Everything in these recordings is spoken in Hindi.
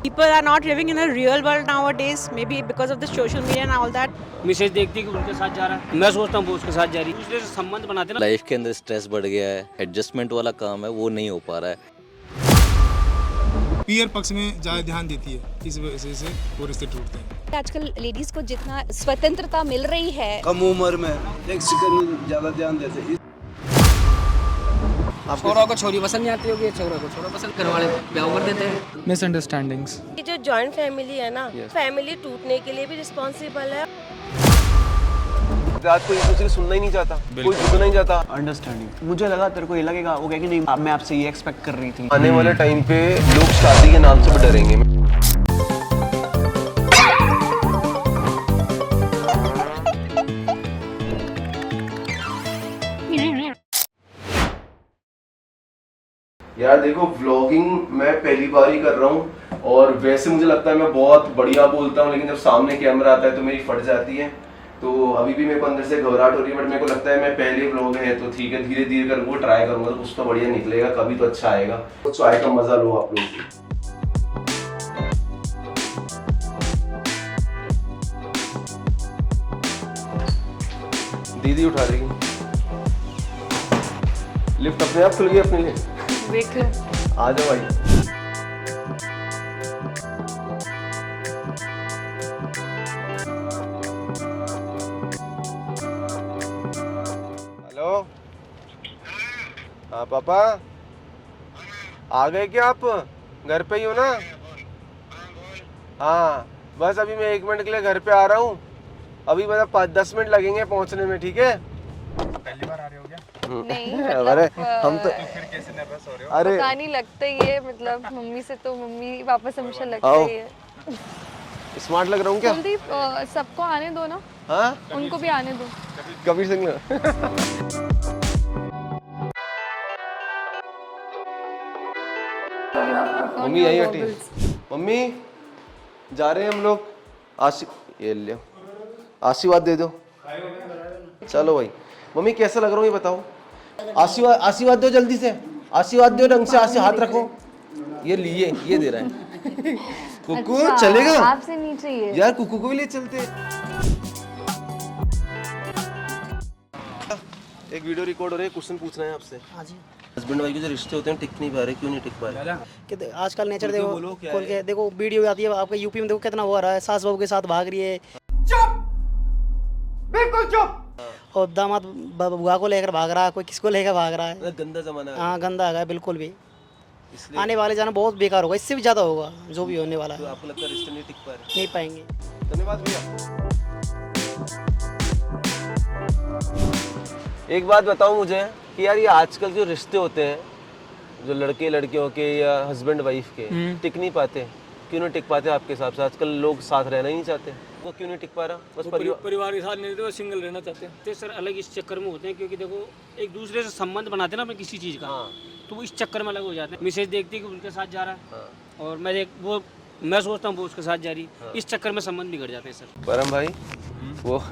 People are not living in a real world nowadays, maybe because of the social media and all that. Message देखती कि उनके साथ जा रहा है, मैं सोचता हूँ वो उसके साथ जा रही है, दूसरे से संबंध बनाते ना। लाइफ के अंदर स्ट्रेस बढ़ गया है, एडजस्टमेंट वाला काम है वो नहीं हो पा रहा है। पीयर पक्ष में ज़्यादा ध्यान देती है, इस वजह से वो रिश्ते टूटते हैं। आजकल लेडीज को जितना स्वतंत्रता मिल रही है, कम उम्र में एक सेकंड ज्यादा ध्यान देते हैं। छोरा को छोरी पसंद नहीं आती होगी, छोरा को छोरा पसंद, घर वाले ब्याह कर देते हैं। मिसअंडरस्टैंडिंग्स। ये जो जॉइंट फैमिली है ना, फैमिली टूटने के लिए भी रिस्पॉन्सिबल है। आज कोई एक दूसरे की सुनना ही नहीं चाहता, कोई झुकना नहीं चाहता। अंडरस्टैंडिंग। मुझे लगा तेरे को ये लगेगा, वो कहेगी नहीं मैं आपसे ये एक्सपेक्ट कर रही थी। आने वाले टाइम पे लोग शादी के नाम से भी डरेंगे। यार देखो, व्लॉगिंग मैं पहली बार ही कर रहा हूँ और वैसे मुझे लगता है मैं बहुत बढ़िया बोलता हूँ, लेकिन जब सामने कैमरा आता है तो मेरी फट जाती है। तो अभी भी मेरे को अंदर से घबराहट हो रही है, बट मेरे को लगता है मैं पहले व्लॉग है तो ठीक है, धीरे धीरे कर वो ट्राई करूंगा तो कुछ तो बढ़िया निकलेगा, कभी तो अच्छा आएगा। तो चाय का मजा लो आप लोग। दीदी उठा देगी। लिफ्ट अपने आप खुल गई अपने लिए, देख लो। आ जाओ भाई। हेलो, हाँ पापा आ गए क्या आप? घर पे ही हो ना? हाँ बस अभी मैं 1 मिनट के लिए घर पे आ रहा हूँ, अभी मतलब 5-10 मिनट लगेंगे पहुँचने में, ठीक है? पहली बार आ रहे हो क्या? नहीं अरे हम तो फिर कैसे नर्वस हो रहे हो? अरे पता नहीं लगता ही है, मतलब मम्मी से तो मम्मी पापा से हमेशा लगता आओ। ही है। स्मार्ट लग रहा हूँ क्या? कुलदीप सबको आने दो ना, हाँ उनको भी आने दो। कबीर सिंह मम्मी यही हटी। मम्मी जा रहे हैं हम लोग, ये ले आशीर्वाद दे दो। चलो भाई। मम्मी कैसा लग रहा हूँ ये बताओ? आशीर्वाद दो, जल्दी से आशीर्वाद दो, ढंग से हाथ रखो। ये लिए, ये दे रहा है कुकू। चलेगा आपसे नहीं चाहिए यार, कुकू को भी ले चलते। एक वीडियो रिकॉर्ड हो रही है, क्वेश्चन पूछना है आपसे। हाँ जी। हस्बैंड वाइफ के जो रिश्ते होते हैं टिक नहीं पा रहे, क्यों नहीं टिक पा रहे? कि आजकल नेचर देखो, बोलो क्या खोल के देखो वीडियो आती है आपके यूपी में, देखो कितना हो रहा है, सास बहू के साथ भाग रही है। बिल्कुल चुप। और दामाद बुआ को लेकर भाग रहा है, कोई किसको लेकर भाग रहा है। गंदा जमाना है। हाँ गंदा आ गया बिल्कुल भी। इसलिए आने वाले जाना बहुत बेकार होगा, इससे भी ज़्यादा होगा जो भी होने वाला तो है। आपको लगता है रिश्ते नहीं टिक पा रहे? नहीं पाएंगे। धन्यवाद भैया। एक बात बताओ मुझे कि यार ये आजकल जो रिश्ते होते हैं, जो लड़के लड़कियों के या हस्बैंड वाइफ के, टिक नहीं पाते, क्यों नहीं टिक पाते आपके हिसाब से? आजकल लोग साथ रहना ही नहीं चाहते, वो क्यों नहीं टिक पा रहा? बस परिवार के साथ नहीं रहते, वो सिंगल रहना चाहते हैं। तो सर अलग इस चक्कर में होते हैं, क्योंकि देखो एक दूसरे से संबंध बनाते हैं ना अपने किसी चीज़ का, तो वो इस चक्कर में अलग हो जाते हैं। मैसेज देखती कि उनके साथ जा रहा है, और मैं सोचता हूँ वो उसके साथ जा रही है, इस चक्कर में संबंध बिगड़ जाते हैं सर। परम भाई वो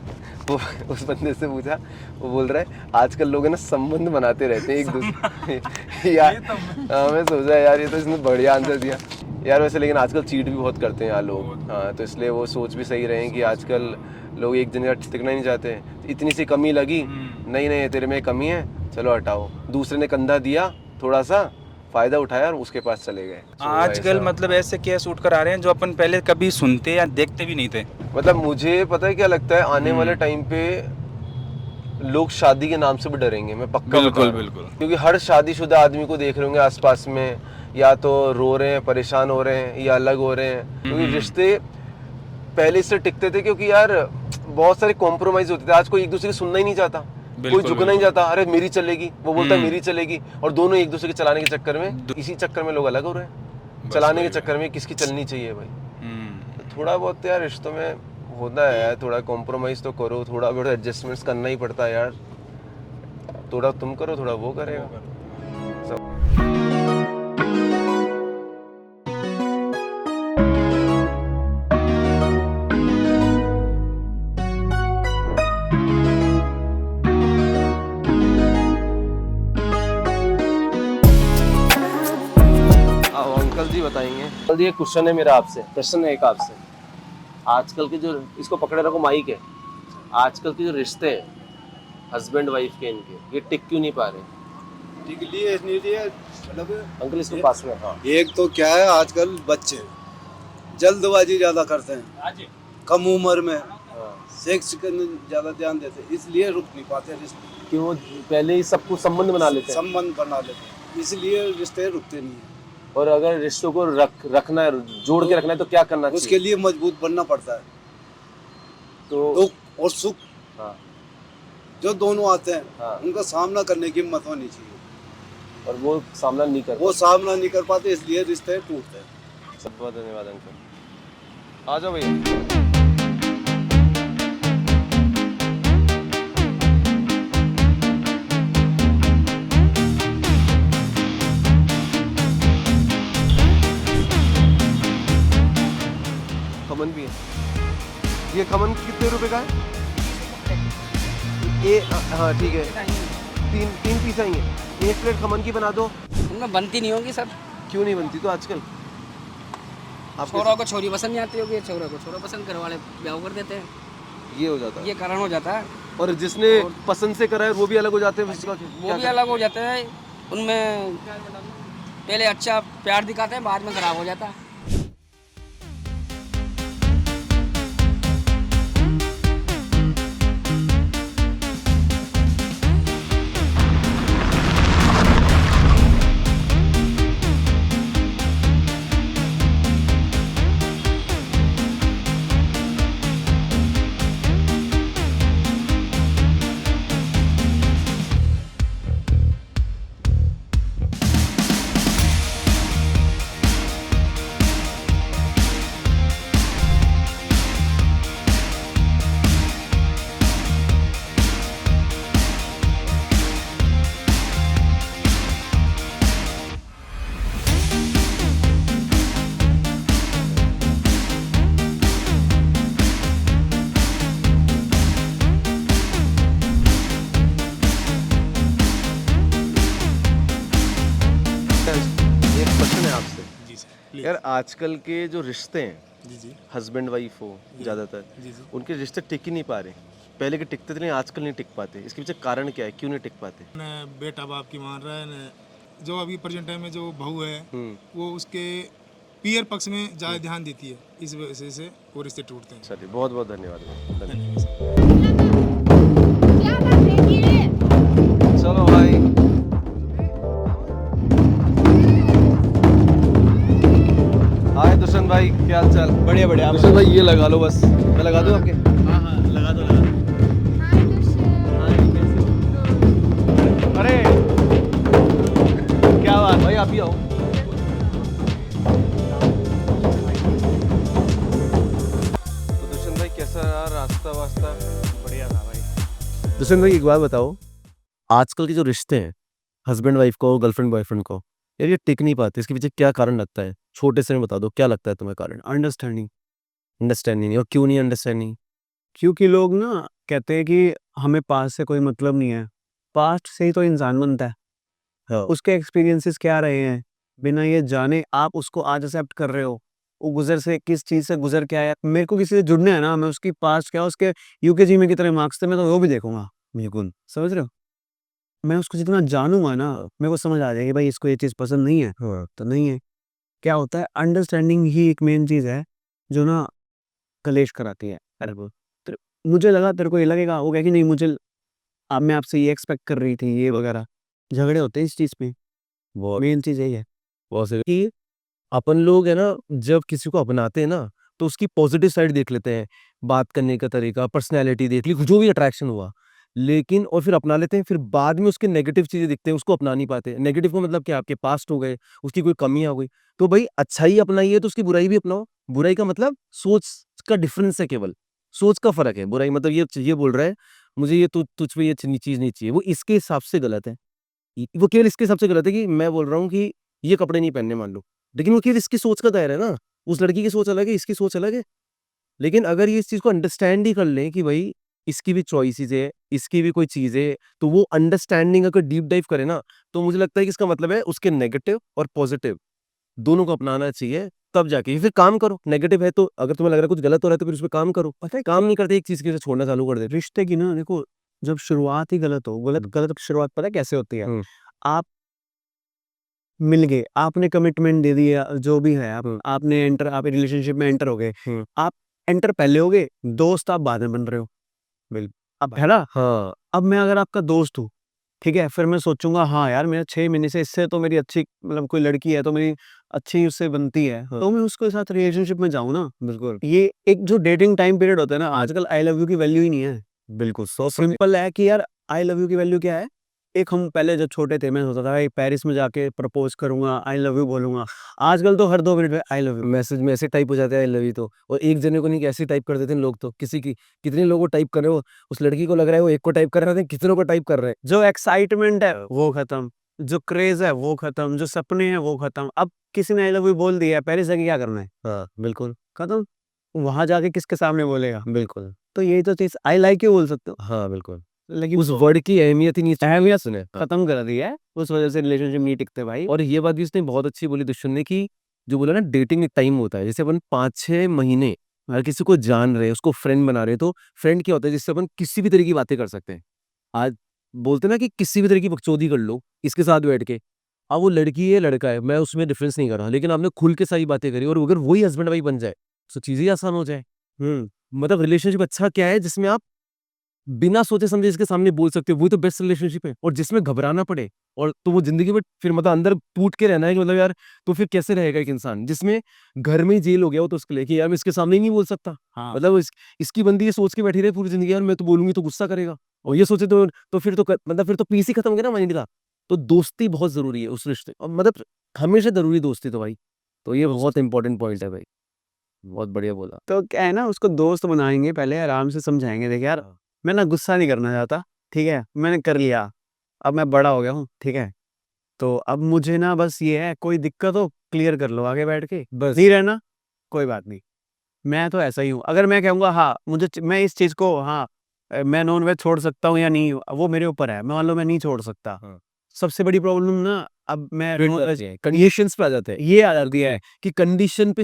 उस बंदे से पूछा, वो बोल रहा है आजकल लोग है ना संबंध बनाते रहते हैं एक दूसरे। यार मैं सोचा यार ये तो इसने बढ़िया आंसर दिया यार। वैसे लेकिन आजकल चीट भी बहुत करते हैं यार लोग, हाँ, तो इसलिए वो सोच भी सही रहे कि आजकल लोग एक जन का टिकना ही नहीं चाहते। इतनी सी कमी लगी, नहीं तेरे में कमी है, चलो हटाओ। दूसरे ने कंधा दिया, थोड़ा सा फायदा उठाया और उसके पास चले गए। आजकल मतलब ऐसे केस उठ कर आ रहे हैं जो अपन पहले कभी सुनते या देखते भी नहीं थे। मतलब मुझे पता है क्या लगता है, आने वाले टाइम पे लोग शादी के नाम से भी डरेंगे, मैं पक्का बिल्कुल बिल्कुल। क्योंकि हर शादीशुदा आदमी को देख रहे होंगे आसपास में, या तो रो रहे हैं, परेशान हो रहे हैं, या अलग हो रहे हैं। क्योंकि रिश्ते पहले से टिकते थे, क्योंकि यार बहुत सारे कॉम्प्रोमाइज होते थे। आज कोई एक दूसरे की सुनना ही नहीं चाहता, कोई झुकना नहीं चाहता। अरे मेरी चलेगी, वो बोलता है मेरी चलेगी, और दोनों एक दूसरे के चलाने के चक्कर में, इसी चक्कर में लोग अलग हो रहे हैं। चलाने के चक्कर में किसकी चलनी चाहिए भाई? तो थोड़ा बहुत यार रिश्तों में होता है यार, थोड़ा कॉम्प्रोमाइज तो करो, थोड़ा बहुत एडजस्टमेंट्स करना ही पड़ता है यार। थोड़ा तुम करो, थोड़ा वो करेगा सब। जी बताएंगे। जी एक क्वेश्चन है मेरा आपसे, प्रश्न है एक आपसे। आजकल के जो, इसको पकड़े रखो, माइक है, आजकल के जो रिश्ते हैं हस्बैंड वाइफ के, इनके ये टिक क्यों नहीं पा रहे? टिक लिए नहीं लिए मतलब अंकल इसको पास में। हाँ एक तो क्या है, आजकल बच्चे जल्दबाजी ज्यादा करते हैं, कम उम्र में सेक्स करने ज्यादा ध्यान देते हैं, इसलिए रुक नहीं पाते रिश्ते। कि वो पहले ही सब कुछ संबंध बना लेते हैं। संबंध बना लेते हैं, इसलिए रिश्ते रुकते नहीं है। और अगर रिश्तों को रखना है, जोड़ के रखना है, तो क्या करना चाहिए? उसके लिए मजबूत बनना पड़ता है। तो दुख और सुख हाँ जो दोनों आते हैं, हाँ। उनका सामना करने की हिम्मत होनी चाहिए, और वो सामना नहीं कर वो सामना नहीं कर पाते, इसलिए रिश्ते टूटते हैं। सब बहुत धन्यवाद अंकल। आ जाओ भैया। खमन भी है। ये खमन कितने रुपए का है? हाँ ठीक है, तीन पीस आएंगे। एक प्लेट खमन की बना दो। उनमें बनती नहीं होगी सर। क्यों नहीं बनती? तो आजकल छोरा को छोरी पसंद नहीं आती होगी, छोरा को छोरा पसंद, घर वाले ब्याह कर देते हैं, ये हो जाता है, ये कारण हो जाता है। और जिसने पसंद से करा है वो भी अलग हो जाते हैं। वो भी अलग हो जाता है, उनमें पहले अच्छा प्यार दिखाते हैं, बाद में खराब हो जाता है। एक क्वेश्चन है आपसे। जी सर। यार आजकल के जो रिश्ते हैं, जी जी हस्बैंड वाइफ हो ज़्यादातर, जी जी। उनके रिश्ते टिक ही नहीं पा रहे। पहले के टिकते थे, लेकिन आजकल नहीं टिक पाते। इसके पीछे कारण क्या है, क्यों नहीं टिक पाते? न बेटा बाप की मान रहा है, न जो अभी प्रेजेंट टाइम में जो बहू है वो उसके पियर पक्ष में ज़्यादा ध्यान देती है, इस वजह से वो रिश्ते टूटते हैं। चलिए बहुत बहुत धन्यवाद। धन्यवाद सर। चलो भाई, हाय दुष्यंत भाई, क्या हाल चाल? बढ़िया बढ़िया। दुष्यंत भाई ये लगा लो बस, मैं लगा दूं आपके? हाँ हाँ लगा दो लगा दो। अरे क्या बात भाई, आप ही आओ। तो दुष्यंत भाई कैसा रहा रास्ता वास्ता? बढ़िया था भाई। दुष्यंत भाई एक बात बताओ, आजकल के जो रिश्ते हैं हस्बैंड वाइफ को, गर्लफ्रेंड बॉयफ्रेंड को, यार ये टिक नहीं पाते, इसके पीछे क्या कारण लगता है? छोटे से में बता दो, क्या लगता है तुम्हें कारण? अंडरस्टैंडिंग। अंडरस्टैंडिंग। और क्यों नहीं अंडरस्टैंडिंग? क्योंकि लोग ना कहते हैं कि हमें पास्ट से कोई मतलब नहीं है, पास्ट से ही तो इंसान बनता है। हाँ। उसके एक्सपीरियंसेस क्या रहे हैं, बिना ये जाने आप उसको आज एक्सेप्ट कर रहे हो, वो गुजर से किस चीज़ से गुजर के आया। मेरे को किसी से जुड़ना है ना, मैं उसकी पास्ट क्या, उसके यूकेजी में कितने मार्क्स थे, मैं तो वो भी देखूंगा। बिल्कुल, समझ रहे हो? मैं उसको जितना जानूंगा ना, मेरे को समझ आ जाएगी भाई इसको ये चीज़ पसंद नहीं है तो नहीं है। क्या होता है, अंडरस्टैंडिंग ही एक मेन चीज़ है जो ना कलेश कराती है। अरे वो मुझे लगा तेरे को ये लगेगा, वो कहे कि नहीं मुझे, अब मैं आपसे ये एक्सपेक्ट कर रही थी, ये वगैरह झगड़े होते हैं इस चीज़ पे। बहुत मेन चीज़ यही है। बहुत सही। कि अपन लोग है ना, जब किसी को अपनाते हैं ना, तो उसकी पॉजिटिव साइड देख लेते हैं, बात करने का तरीका, पर्सनैलिटी देख ली, जो भी अट्रैक्शन हुआ, लेकिन और फिर अपना लेते हैं। फिर बाद में उसके नेगेटिव चीज़ें दिखते हैं, उसको अपना नहीं पाते। नेगेटिव का मतलब क्या? आपके पास्ट हो गए, उसकी कोई कमी आ गई, तो भाई अच्छाई अपनाइए तो उसकी बुराई भी अपनाओ। बुराई का मतलब सोच का डिफरेंस है, केवल सोच का फर्क है। बुराई मतलब ये बोल रहा है मुझे ये तुझ पे ये चीज़ नहीं चाहिए, वो इसके हिसाब से गलत है। वो केवल इसके हिसाब से गलत है कि मैं बोल रहा हूँ कि ये कपड़े नहीं पहनने, मान लो, लेकिन वो केवल इसकी सोच का दायरा है ना। उस लड़की की सोच अलग है, इसकी सोच अलग है। लेकिन अगर ये इस चीज़ को अंडरस्टैंड ही कर लें कि भाई इसकी भी चॉइसेस है, इसकी भी कोई चीज़ है, तो वो अंडरस्टैंडिंग अगर डीप डाइव करे ना, तो मुझे लगता है कि इसका मतलब है उसके नेगेटिव और पॉजिटिव दोनों को अपनाना चाहिए, तब जाके फिर काम करो। नेगेटिव है तो अगर तुम्हें लग रहा है कुछ गलत हो रहा है तो फिर उस पे काम करो। पता है काम नहीं करते एक चीज की वजह से छोड़ना चालू कर देते। रिश्ते की ना देखो, जब शुरुआत ही गलत हो, गलत शुरुआत पता है कैसे होती है? आप मिल गए, आपने कमिटमेंट दे दिया, जो भी है आपने आप रिलेशनशिप में एंटर हो गए, आप एंटर पहले हो गए, दोस्त आप बाद में बन रहे हो। बिल्कुल। अब है ना? हाँ, अब मैं अगर आपका दोस्त हूँ, ठीक है, फिर मैं सोचूंगा हाँ यार, मेरा 6 महीने से इससे तो मेरी अच्छी, मतलब कोई लड़की है तो मेरी अच्छी उससे बनती है, तो मैं उसके साथ रिलेशनशिप में जाऊँ ना। बिल्कुल ये एक जो डेटिंग टाइम पीरियड होता है ना, आजकल आई लव यू की वैल्यू ही नहीं है। बिल्कुल। सिंपल है कि यार आई लव यू की वैल्यू क्या है? एक हम पहले जब छोटे थे मैं सोचता था भाई पेरिस में जाके प्रपोज करूंगा, आई लव यू बोलूंगा। आजकल तो हर 2 मिनट में आई लव यू। मैसेज में ऐसे टाइप हो जाते हैं आई लव यू तो, और एक जने को नहीं कैसे टाइप कर देते हैं लोग तो, किसी की कितने लोगों को टाइप कर रहे हो, उस लड़की को लग रहा है वो एक को टाइप कर रहे थे, कितनों को टाइप कर रहे हैं। जो एक्साइटमेंट है वो खत्म, जो क्रेज है वो खत्म, जो सपने हैं वो खत्म। अब किसी ने आई लव यू बोल दिया, पेरिस जाके क्या करना है? हाँ बिल्कुल। खत्म। वहां जाके किसके सामने बोलेगा? बिल्कुल। तो यही तो चीज आई लाइक यू बोल सकते हो, हाँ बिल्कुल। लेकिन उस वर्ड की अहमियत ही नहीं, अहमियत सुने। खत्म कर दी है, उस वजह से रिलेशनशिप नहीं टिकते भाई। और ये बात भी उसने बहुत अच्छी बोली दुष्यंत ने कि जो बोला ना डेटिंग एक टाइम होता है, जैसे अपन 5-6 महीने अगर किसी को जान रहे हैं, उसको फ्रेंड बना रहे हैं, तो फ्रेंड क्या होता है जिससे अपन किसी भी तरह की बातें कर सकते हैं। आज बोलते हैं ना कि किसी भी तरह की बकचोदी कर लो इसके साथ बैठ के। अब वो लड़की है लड़का है, मैं उसमें डिफरेंस नहीं कर रहा, लेकिन आपने खुल के सारी बातें करी और अगर वही हस्बैंड वाइफ बन जाए तो चीजें ही आसान हो जाए। मतलब रिलेशनशिप अच्छा क्या है जिसमें आप बिना सोचे समझे इसके सामने बोल सकते हो, वही तो बेस्ट रिलेशनशिप है। और जिसमें घबराना पड़े और तो वो जिंदगी में फिर मतलब अंदर टूट के रहना है कि मतलब यार तो फिर कैसे रहेगा एक इंसान, जिसमें घर में ही जेल हो गया हो तो उसके लिए कि यार मैं इसके सामने ही नहीं बोल सकता। हाँ। मतलब इसकी बंदी ये सोच के बैठी रहे पूरी जिंदगी यार मैं तो बोलूंगी तो गुस्सा करेगा, और ये सोचे तो फिर तो मतलब फिर तो पीस ही खत्म हो गया ना माइंड का। तो दोस्ती बहुत जरूरी है उस रिश्ते, और मतलब हमेशा जरूरी दोस्ती तो भाई। तो ये बहुत इंपॉर्टेंट पॉइंट है भाई, बहुत बढ़िया बोला। तो क्या है ना, उसको दोस्त बनाएंगे, पहले आराम से समझाएंगे, देख यार मैं ना गुस्सा नहीं करना चाहता, ठीक है, मैंने कर लिया, अब मैं बड़ा हो गया हूँ, ठीक है, तो अब मुझे ना बस ये है, कोई दिक्कत हो क्लियर कर लो आगे बैठ के, बस। नहीं रहना कोई बात नहीं। मैं तो ऐसा ही हूँ, अगर मैं कहूँगा हाँ मैं इस चीज़ को हाँ मैं नॉन वेज छोड़ सकता हूँ या नहीं, वो मेरे ऊपर है, मान लो मैं नहीं छोड़ सकता। सबसे बड़ी प्रॉब्लम ना अब मैं कंडीशंस पे आ जाते हैं, ये आ जाती है कि कंडीशन पे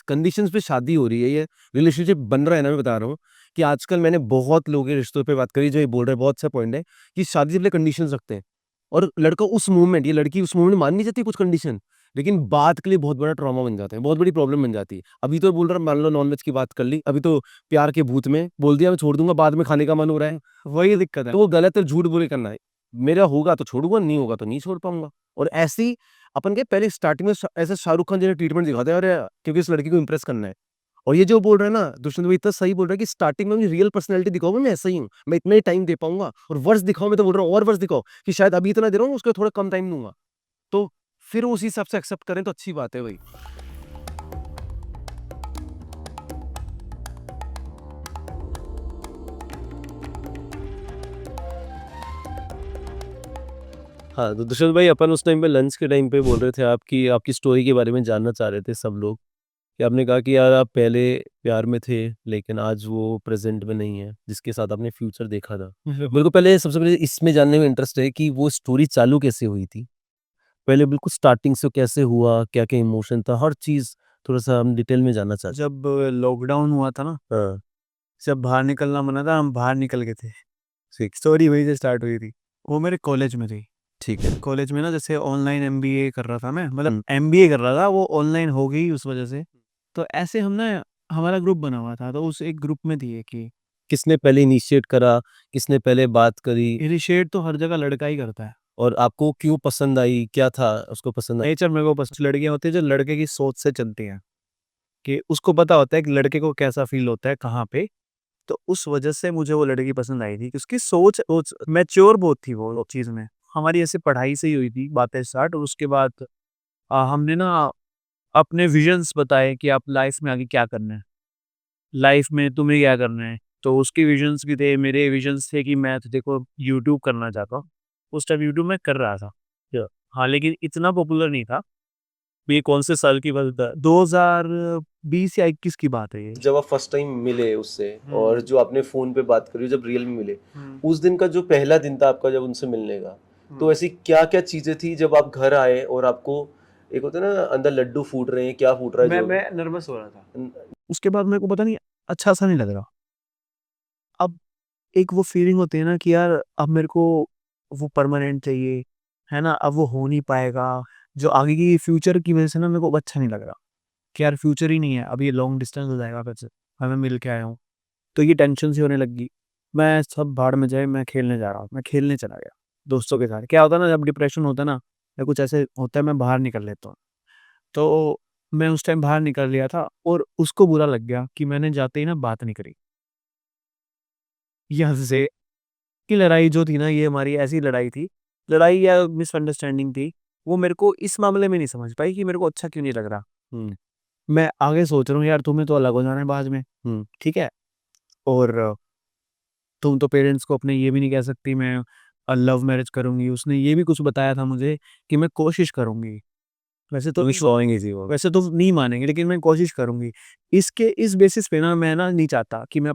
कंडीशंस पे शादी हो रही है, ये रिलेशनशिप बन रहा है ना। मैं बता रहा हूँ कि आजकल मैंने बहुत लोगों के रिश्तों पे बात करी जो ये बोल रहे हैं, बहुत अच्छा पॉइंट है कि शादी से पहले कंडीशंस रखते हैं, और लड़का उस मोमेंट ये लड़की उस मोमेंट मान नहीं जाती कुछ कंडीशन, लेकिन बात के लिए बहुत बड़ा ट्रॉमा बन जाता है, बहुत बड़ी प्रॉब्लम बन जाती है। अभी तो बोल रहा मान लो नॉनवेज की बात कर ली, अभी तो प्यार के भूत में बोल दिया मैं छोड़ दूंगा, बाद में खाने का मन हो रहा है, वही दिक्कत है। तो वो गलत है, झूठ बोले करना है। मेरा होगा तो छोड़ूंगा, नहीं होगा तो नहीं छोड़ पाऊंगा। और ऐसी अपन के पहले स्टार्टिंग में ऐसे शाहरुख खान जैसे ट्रीटमेंट दिखाते हैं, अरे क्योंकि इस लड़की को इंप्रेस करना है। और ये जो बोल रहा है ना दुष्यंत भाई, इतना सही बोल रहा है कि स्टार्टिंग में मुझे रियल पर्सनैलिटी दिखाओ, मैं ऐसा ही हूँ, मैं इतना ही टाइम दे पाऊंगा, और वर्ष दिखाओ, मैं तो बोल रहा हूँ और वर्ष दिखाओ कि शायद अभी इतना दे रहा हूँ उसको थोड़ा कम टाइम दूंगा, तो फिर उसी हिसाब से एक्सेप्ट करें तो अच्छी बात है भाई। हाँ तो दुष्यंत भाई, अपन उस टाइम पे लंच के टाइम पे बोल रहे थे आपकी आपकी स्टोरी के बारे में जानना चाह रहे थे सब लोग, कि आपने कहा कि यार आप पहले प्यार में थे लेकिन आज वो प्रेजेंट में नहीं है जिसके साथ आपने फ्यूचर देखा था। मेरे को पहले सबसे पहले इसमें जानने में इंटरेस्ट है कि वो स्टोरी चालू कैसे हुई थी, पहले बिल्कुल स्टार्टिंग से कैसे हुआ, क्या क्या इमोशन था, हर चीज थोड़ा सा हम डिटेल में जानना चाहते जब लॉकडाउन हुआ था ना, हैं। जब बाहर निकलना मना था, हम बाहर निकल गए थे, स्टोरी वही से स्टार्ट हुई थी। वो मेरे कॉलेज में थी, ठीक है। कॉलेज में ना जैसे ऑनलाइन एमबीए कर रहा था मैं, मतलब एमबीए कर रहा था, वो ऑनलाइन हो गई उस वजह से। तो ऐसे हम ना, हमारा ग्रुप बना हुआ था, तो उस एक ग्रुप में थी कि किसने पहले इनिशिएट करा, किसने पहले बात करी, इनिशिएट तो हर जगह लड़का ही करता है। और आपको क्यों पसंद आई, क्या था उसको पसंद आई? नेचर मेरे को पसंद, लड़कियां होती है जो लड़के की सोच से चलती हैं, कि उसको पता होता है कि लड़के को कैसा फील होता है कहाँ पे। तो उस वजह से मुझे वो लड़की पसंद आई थी, उसकी सोच मैच्योर बहुत थी वो चीज़ में। हमारी ऐसे पढ़ाई से ही हुई थी बातें स्टार्ट, और उसके बाद हमने ना अपने विजन्स बताए कि आप लाइफ में आगे क्या करना है, लाइफ में तुम्हें क्या करना है। तो उसके विजन्स भी थे, मेरे विजन्स थे कि मैं तो देखो यूट्यूब करना चाहता हूँ। उस टाइम यूट्यूब में कर रहा था, हाँ, लेकिन इतना पॉपुलर नहीं था। ये कौन से साल की बात है, 2020 या 21 की बात है ये। जब आप फर्स्ट टाइम मिले उससे, और जो आपने फोन पे बात करी, जब रियल में मिले, उस दिन का जो पहला दिन था आपका जब उनसे मिलने का, तो ऐसी क्या क्या चीजें थी जब आप घर आए और आपको एक होता है ना अंदर लड्डू फूट रहे हैं, क्या फूट रहा है जो मैं नर्वस हो रहा था। उसके बाद मेरे को पता नहीं अच्छा सा नहीं लग रहा। अब एक वो फीलिंग होती है ना कि यार अब मेरे को वो परमानेंट चाहिए, है ना? अब वो हो नहीं पाएगा। जो आगे की फ्यूचर की वजह से ना मेरे को अब अच्छा नहीं लग रहा कि यार फ्यूचर ही नहीं है, अब ये लॉन्ग डिस्टेंस हो जाएगा फिर से, अब मैं मिल के आया हूँ। तो ये टेंशन सी होने लगी। मैं सब भाड़ में जाए, मैं खेलने जा रहा हूँ, मैं खेलने चला गया दोस्तों के साथ। क्या होता है ना जब डिप्रेशन होता है ना या कुछ ऐसे होता है, मैं बाहर निकल लेता हूँ। तो मैं उस टाइम बाहर निकल लिया था और उसको बुरा लग गया कि मैंने जाते ही ना बात नहीं करी। यहाँ से की लड़ाई जो थी ना, ये हमारी ऐसी लड़ाई थी, लड़ाई या मिसअंडरस्टैंडिंग थी, वो मेरे को इस मामले में नहीं समझ पाई कि मेरे को अच्छा क्यों नहीं लग रहा। मैं आगे सोच रहा हूँ यार तुम्हें तो अलग हो जाना है बाद में, ठीक है? और तुम तो पेरेंट्स को अपने ये भी नहीं कह सकती मैं लव मैरिज करूँगी। उसने ये भी कुछ बताया था मुझे कि मैं कोशिश करूँगी। वैसे तो नहीं मानेंगे लेकिन मैं कोशिश करूँगी। इस बेसिस पे ना मैं ना नहीं चाहता कि मैं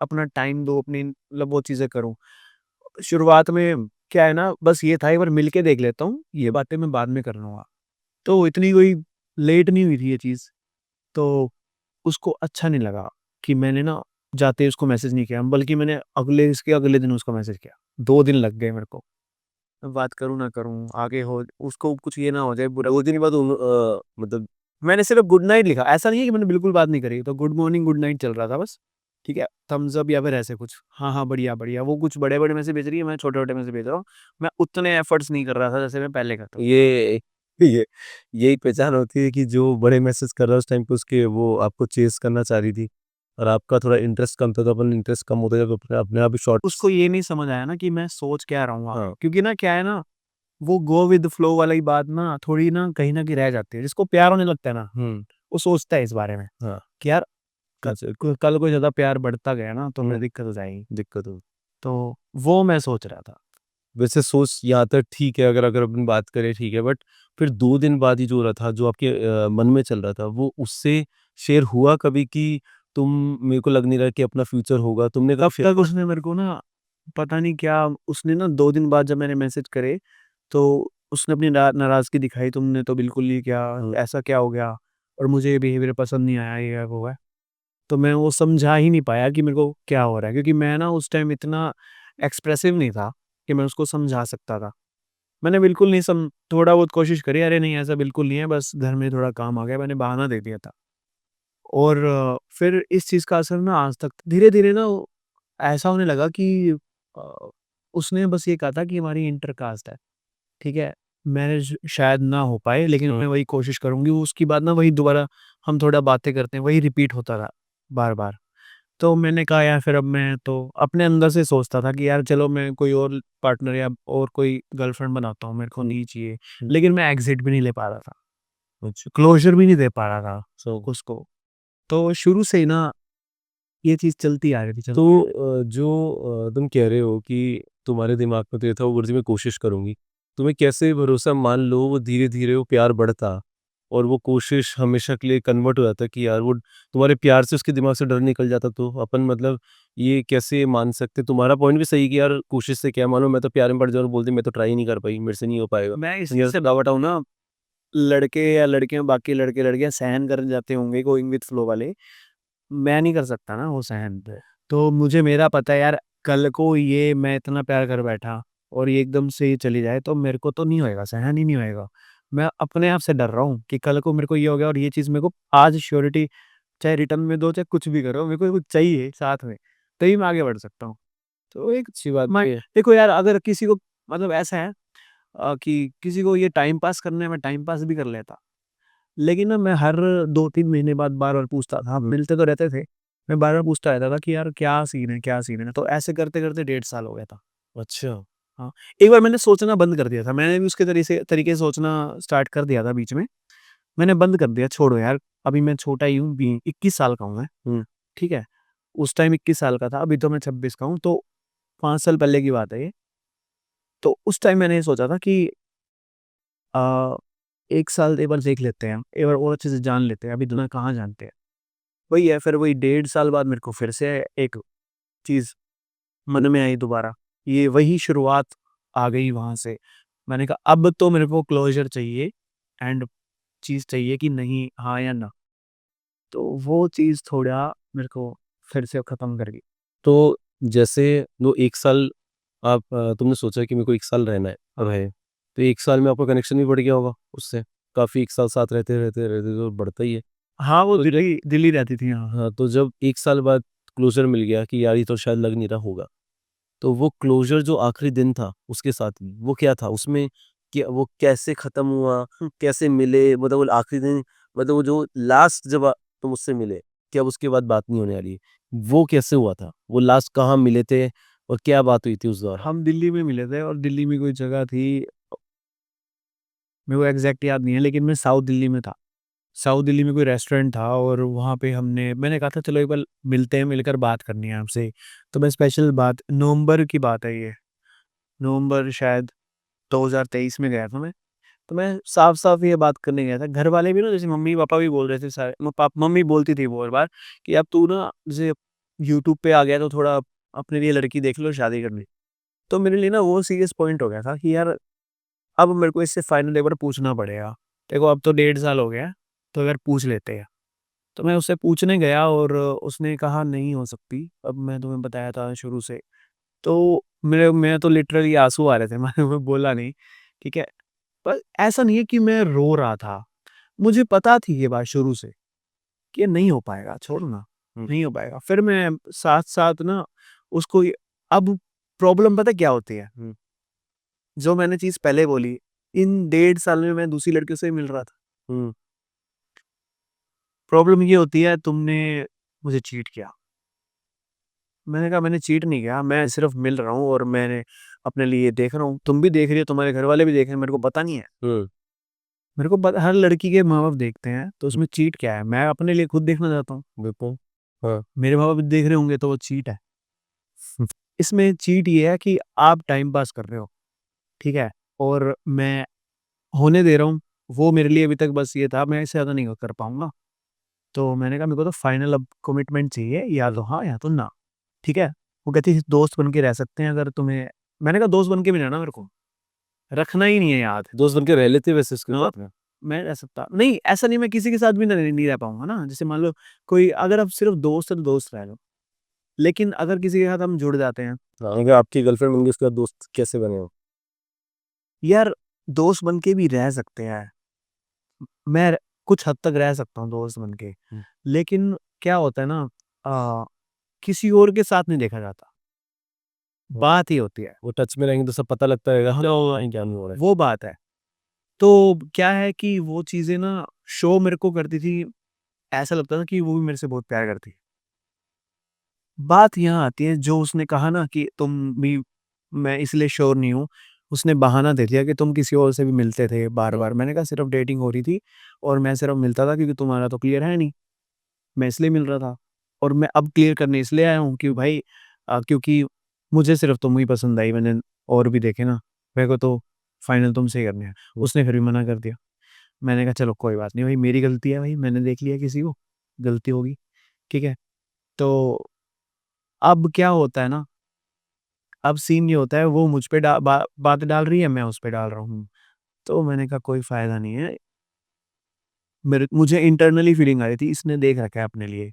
अपना टाइम दूँ, अपनी मतलब वो चीज़ें करूँ। शुरुआत में क्या है ना, बस ये था एक बार मिल के देख लेता हूँ, ये बातें मैं बाद में कर लूँगा। तो इतनी कोई लेट नहीं हुई थी ये चीज़, तो उसको अच्छा नहीं लगा कि मैंने ना जाते ही उसको मैसेज नहीं किया, बल्कि मैंने इसके अगले दिन उसको मैसेज किया। 2 दिन लग गए मेरे को। मैं बात करूँ ना करूँ, आगे हो उसको कुछ ये ना हो जाए बुरा। 2 दिन बाद मतलब मैंने सिर्फ़ गुड नाइट लिखा, ऐसा नहीं है कि मैंने बिल्कुल बात नहीं करी, तो गुड मॉर्निंग, गुड नाइट चल रहा था बस, ठीक है? थम्स अप या फिर ऐसे कुछ, हाँ, हाँ, बढ़िया, बढ़िया। वो कुछ बड़े-बड़े मैसेज भेज रही है, मैं छोटे-छोटे मैसेज भेज रहा हूँ। मैं उतने एफर्ट्स नहीं कर रहा था जैसे मैं पहले करता था। ये ये यही पहचान होती है कि जो बड़े मैसेज कर रहा है उस टाइम पे उसके वो आपको चेस करना चाह रही थी और आपका थोड़ा इंटरेस्ट कम था, तो अपन इंटरेस्ट कम होता है तो अपने अपने आप ही शॉर्ट्स। उसको ये नहीं समझ आया ना कि मैं सोच क्या रहा हूँ आगे, हाँ। क्योंकि ना क्या है ना, वो गो विद फ्लो वाली बात ना थोड़ी ना कहीं न कहीं रह जाती है। जिसको प्यार होने लगता है ना, वो सोचता है इस बारे में हाँ। कि यार कुछ कल को ज़्यादा प्यार बढ़ता गया ना तो फिर दिक्कत हो जाएगी। दिक्कत हो। तो वो मैं सोच रहा था। वैसे सोच यहाँ तक ठीक है, अगर अगर अपन बात करें ठीक है, बट फिर 2 दिन बाद ही जो हो रहा था, जो आपके मन में चल रहा था, वो उससे शेयर हुआ कभी कि तुम मेरे को लग नहीं रहा कि अपना फ्यूचर होगा? तुमने तब कभी शेयर तक उसने मेरे को ना पता नहीं क्या, उसने ना 2 दिन बाद जब मैंने मैसेज करे, तो उसने अपनी नाराज़गी दिखाई, तुमने तो बिल्कुल नहीं किया, ऐसा क्या हो गया? और मुझे ये बिहेवियर पसंद नहीं आया, ये है, वो है। तो मैं वो समझा ही नहीं पाया कि मेरे को क्या हो रहा है, क्योंकि मैं ना उस टाइम इतना एक्सप्रेसिव नहीं था कि मैं उसको समझा सकता था। मैंने बिल्कुल नहीं थोड़ा बहुत कोशिश करी, अरे नहीं ऐसा बिल्कुल नहीं है, बस घर में थोड़ा काम आ गया, मैंने बहाना दे दिया था। और फिर इस चीज़ का असर ना आज तक धीरे-धीरे ना ऐसा होने लगा कि अ, उसने बस ये कहा था कि हमारी इंटर कास्ट है, ठीक है? मैरिज शायद ना हो पाए लेकिन मैं वही कोशिश करूँगी। उसके बाद ना वही दोबारा हम थोड़ा बातें करते हैं, वही रिपीट होता रहा बार-बार। तो मैंने कहा यार फिर अब मैं तो अपने अंदर से सोचता था कि यार चलो मैं कोई और पार्टनर या और कोई गर्लफ्रेंड बनाता हूँ, मेरे को नहीं चाहिए। लेकिन मैं एग्ज़िट भी नहीं ले पा रहा था, अच्छा। क्लोज़र भी नहीं दे पा रहा था सो उसको। तो शुरू से ही ना ये चीज़ चलती आ रही थी, तो तुम कह रहे हो कि तुम्हारे दिमाग में तो ये था वो वर्ज़ी मैं कोशिश करूँगी। तुम्हें कैसे भरोसा मान लो वो धीरे-धीरे वो प्यार बढ़ता और वो कोशिश हमेशा के लिए कन्वर्ट हो जाता कि यार वो तुम्हारे प्यार से उसके दिमाग से डर निकल जाता, तो अपन मतलब ये कैसे मान सकते? तुम्हारा पॉइंट भी सही है कि यार कोशिश से क्या मानो, मैं तो प्यार में पड़ जाऊँ और बोल दी मैं तो ट्राई नहीं कर पाई, मेरे से नहीं हो पाएगा। मैं इस चीज़ यार से भटका हूँ ना, लड़के या लड़कियाँ बाकी लड़के-लड़कियाँ सहन कर जाते होंगे गोइंग विथ फ्लो वाले, मैं नहीं कर सकता ना वो सहन। तो मुझे मेरा पता है यार, कल को ये मैं इतना प्यार कर बैठा और ये एकदम से ये चली जाए तो मेरे को तो नहीं होएगा, सहन ही नहीं होएगा। मैं अपने आप से डर रहा हूँ कि कल को मेरे को ये हो गया और ये चीज़ मेरे को आज श्योरिटी चाहे रिटर्न में दो, चाहे कुछ भी करो, मेरे को कुछ चाहिए साथ में, तभी मैं आगे बढ़ सकता हूँ। तो एक अच्छी बात मैं भी है। देखो यार, अगर किसी को मतलब ऐसा है कि किसी को ये टाइम पास करना है, मैं टाइम पास भी कर लेता। लेकिन ना मैं हर 2-3 महीने बाद बार-बार पूछता था, मिलते तो रहते थे। मैं बार-बार पूछता रहता था कि यार क्या सीन है, क्या सीन है? तो ऐसे करते-करते 1.5 साल हो गया था। अच्छा। हाँ, एक बार मैंने सोचना बंद कर दिया था। मैंने भी उसके तरीके से सोचना स्टार्ट कर दिया था बीच में। मैंने बंद कर दिया, छोड़ो यार, अभी मैं छोटा ही हूँ, बी 21 साल का हूँ मैं, ठीक है? उस टाइम 21 साल का था, अभी तो मैं 26 का हूँ, तो 5 साल पहले की बात है ये। तो उस टाइम मैंने ये सोचा था कि अ, 1 साल एक बार देख लेते हैं, एक बार और अच्छे से जान लेते हैं, अभी दुनिया कहाँ जानते हैं। वही है, फिर वही 1.5 साल बाद मेरे को फिर से एक चीज़ मन में आई दोबारा। ये वही शुरुआत आ गई वहाँ से। मैंने कहा अब तो मेरे को क्लोज़र चाहिए एंड चीज़ चाहिए कि नहीं, हाँ या ना। तो वो चीज़ थोड़ा मेरे को फिर से ख़त्म कर गई। तो जैसे वो 1 साल आप तुमने सोचा कि मेरे को 1 साल रहना है, रहे। तो 1 साल में आपका कनेक्शन भी बढ़ गया होगा उससे? काफ़ी 1 साल साथ रहते तो बढ़ता ही है। हाँ, वो दिल्ली रहती थी, हाँ। हाँ, तो जब 1 साल बाद क्लोज़र मिल गया कि यार ये तो शायद लग नहीं रहा होगा। तो वो क्लोज़र जो आखिरी दिन था उसके साथ में, वो क्या था? उसमें क्या वो कैसे ख़त्म हुआ? कैसे मिले? मतलब वो आखिरी दिन मतलब वो जो लास्ट जब तुम उससे मिले, कि अब उसके बाद बात नहीं होने वाली है, वो कैसे हुआ था? वो लास्ट कहाँ मिले थे और क्या बात हुई थी उस दौरान? हम दिल्ली में मिले थे और दिल्ली में कोई जगह थी, मेरे को एग्ज़ैक्ट याद नहीं है, लेकिन मैं साउथ दिल्ली में था। साउथ दिल्ली में कोई रेस्टोरेंट था और वहाँ पे मैंने कहा था चलो एक बार मिलते हैं, मिलकर बात करनी है आपसे। तो मैं स्पेशल बात नवंबर की बात है ये, नवंबर शायद 2023 में गया था मैं। तो मैं साफ-साफ ये बात करने गया था। घर वाले भी ना, जैसे मम्मी-पापा भी बोल रहे थे सारे, मम्मी बोलती थी बहुत बार कि अब तू ना जैसे यूट्यूब पे आ गया तो थोड़ा अपने लिए लड़की देख लो, शादी कर ली। तो मेरे लिए ना वो सीरियस पॉइंट हो गया था कि यार अब मेरे को इससे फाइनल एक बार पूछना पड़ेगा। देखो अब तो 1.5 साल हो गया है, तो अगर पूछ लेते हैं। तो मैं उससे पूछने गया और उसने कहा नहीं हो सकती, अब मैं तुम्हें बताया था शुरू से। तो मैं तो लिटरली आँसू आ रहे थे, मैं बोला नहीं, ठीक है। पर ऐसा नहीं है कि मैं रो रहा था, मुझे पता थी ये बात शुरू से कि ये नहीं हो पाएगा, छोड़ो ना, नहीं हो पाएगा। फिर मैं साथ-साथ ना उसको ये अब प्रॉब्लम पता है क्या होती है? जो मैंने चीज़ पहले बोली, इन 1.5 साल में मैं दूसरी लड़कियों से ही मिल रहा था। प्रॉब्लम ये होती है तुमने मुझे चीट किया। मैंने कहा मैंने चीट नहीं किया, मैं सिर्फ़ मिल रहा हूँ और मैंने अपने लिए देख रहा हूँ। तुम भी देख रही हो, तुम्हारे घरवाले भी देख रहे हैं, मेरे को पता नहीं है। मेरे को पता, हर लड़की के माँ-बाप देखते हैं, तो उसमें चीट क्या है? मैं अपने लिए खुद देखना चाहता हूँ। बिल्कुल। हाँ। मेरे माँ-बाप देख रहे होंगे तो वो चीट है। इसमें चीट ये है कि आप टाइम पास कर रहे हो, ठीक है? और मैं होने दे रहा हूँ, वो मेरे लिए अभी तक बस ये था, मैं इससे ज़्यादा नहीं कर पाऊँगा। तो मैंने कहा मेरे को तो फाइनल अब कमिटमेंट चाहिए, या तो हाँ या तो ना, ठीक है? वो कहती है दोस्त बन के रह सकते हैं अगर तुम्हें, मैंने कहा दोस्त बन के भी रहना मेरे को, रखना ही नहीं है याद। दोस्त बन के रह लेते वैसे इसके हाँ, साथ में। मैं रह सकता नहीं, ऐसा नहीं, मैं किसी के साथ भी नहीं रह पाऊँगा ना। जैसे मान लो कोई, अगर आप सिर्फ़ दोस्त है तो दोस्त रह लो, लेकिन अगर किसी के साथ हम जुड़ जाते हैं, हाँ, अगर आपकी गर्लफ्रेंड बन गई उसके बाद दोस्त कैसे बने हो? यार दोस्त बन के भी रह सकते हैं। मैं कुछ हद तक रह सकता हूँ दोस्त बन के, लेकिन क्या होता है ना, अ, किसी और के साथ नहीं देखा जाता, बात ये होती है। वो टच में रहेंगे तो सब पता लगता रहेगा, हाँ, तो क्या नहीं हो रहा है। वो बात है। तो क्या है कि वो चीज़ें ना शो मेरे को करती थी, ऐसा लगता था कि वो भी मेरे से बहुत प्यार करती है। बात यहाँ आती है जो उसने कहा ना कि तुम भी, मैं इसलिए श्योर नहीं हूँ, उसने बहाना दे दिया कि तुम किसी और से भी मिलते थे बार-बार। मैंने कहा सिर्फ़ डेटिंग हो रही थी और मैं सिर्फ़ मिलता था क्योंकि तुम्हारा तो क्लियर है नहीं, मैं इसलिए मिल रहा था। और मैं अब क्लियर करने इसलिए आया हूँ कि भाई क्योंकि मुझे सिर्फ़ तुम ही पसंद आई, मैंने और भी देखे ना, मेरे को तो फाइनल तुमसे ही करने हैं। उसने फिर भी मना कर दिया। मैंने कहा चलो कोई बात नहीं भाई, मेरी गलती है भाई, मैंने देख लिया किसी को, गलती होगी, ठीक है? तो अब क्या होता है ना, अब सीन ये होता है वो मुझ पे बात डाल रही है, मैं उस पे डाल रहा हूँ। तो मैंने कहा कोई फ़ायदा नहीं है। मुझे इंटरनली फीलिंग आ रही थी इसने देख रखा है अपने लिए।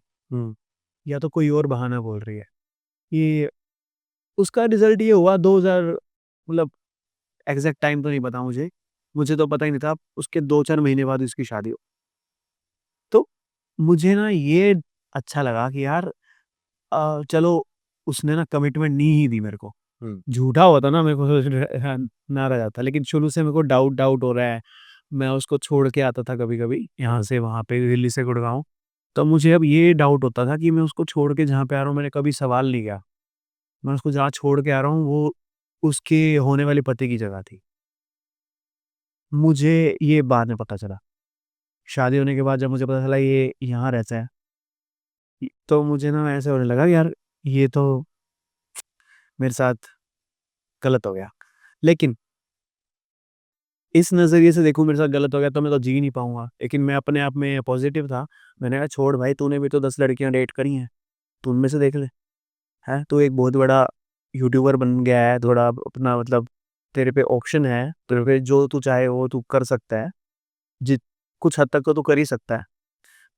या तो कोई और बहाना बोल रही है। ये उसका रिज़ल्ट ये हुआ 2000, मतलब एग्ज़ैक्ट टाइम तो नहीं पता मुझे। मुझे तो पता ही नहीं था, उसके 2-4 महीने बाद उसकी शादी हो। तो मुझे ना ये अच्छा लगा कि यार चलो उसने ना कमिटमेंट नहीं ही दी मेरे को। झूठा होता ना मेरे को ना रह जाता, लेकिन शुरू से मेरे को डाउट डाउट हो रहा है। मैं उसको छोड़ के आता था कभी-कभी यहाँ से वहाँ पे, दिल्ली से गुड़गाँव। तो मुझे अब ये डाउट होता था कि मैं उसको छोड़ के जहाँ पे आ रहा हूँ, मैंने कभी सवाल नहीं किया। मैं उसको जहाँ छोड़ के आ रहा हूँ वो उसके होने वाले पति की जगह थी। मुझे ये बाद में पता चला। शादी होने के बाद जब मुझे पता चला ये यहाँ रहता है, तो मुझे ना ऐसे होने लगा कि यार ये तो मेरे साथ गलत हो गया। लेकिन इस नज़रिए से देखूँ मेरे साथ गलत हो गया तो मैं तो जी नहीं पाऊँगा। लेकिन मैं अपने आप में पॉज़िटिव था। मैंने कहा छोड़ भाई, तूने भी तो 10 लड़कियाँ डेट करी हैं, तू उनमें से देख ले। हैं? तू एक बहुत बड़ा यूट्यूबर बन गया है, थोड़ा अपना मतलब तेरे पे ऑप्शन है, तेरे पे जो तू चाहे वो तू कर सकता है। जित कुछ हद तक तो कर ही सकता है।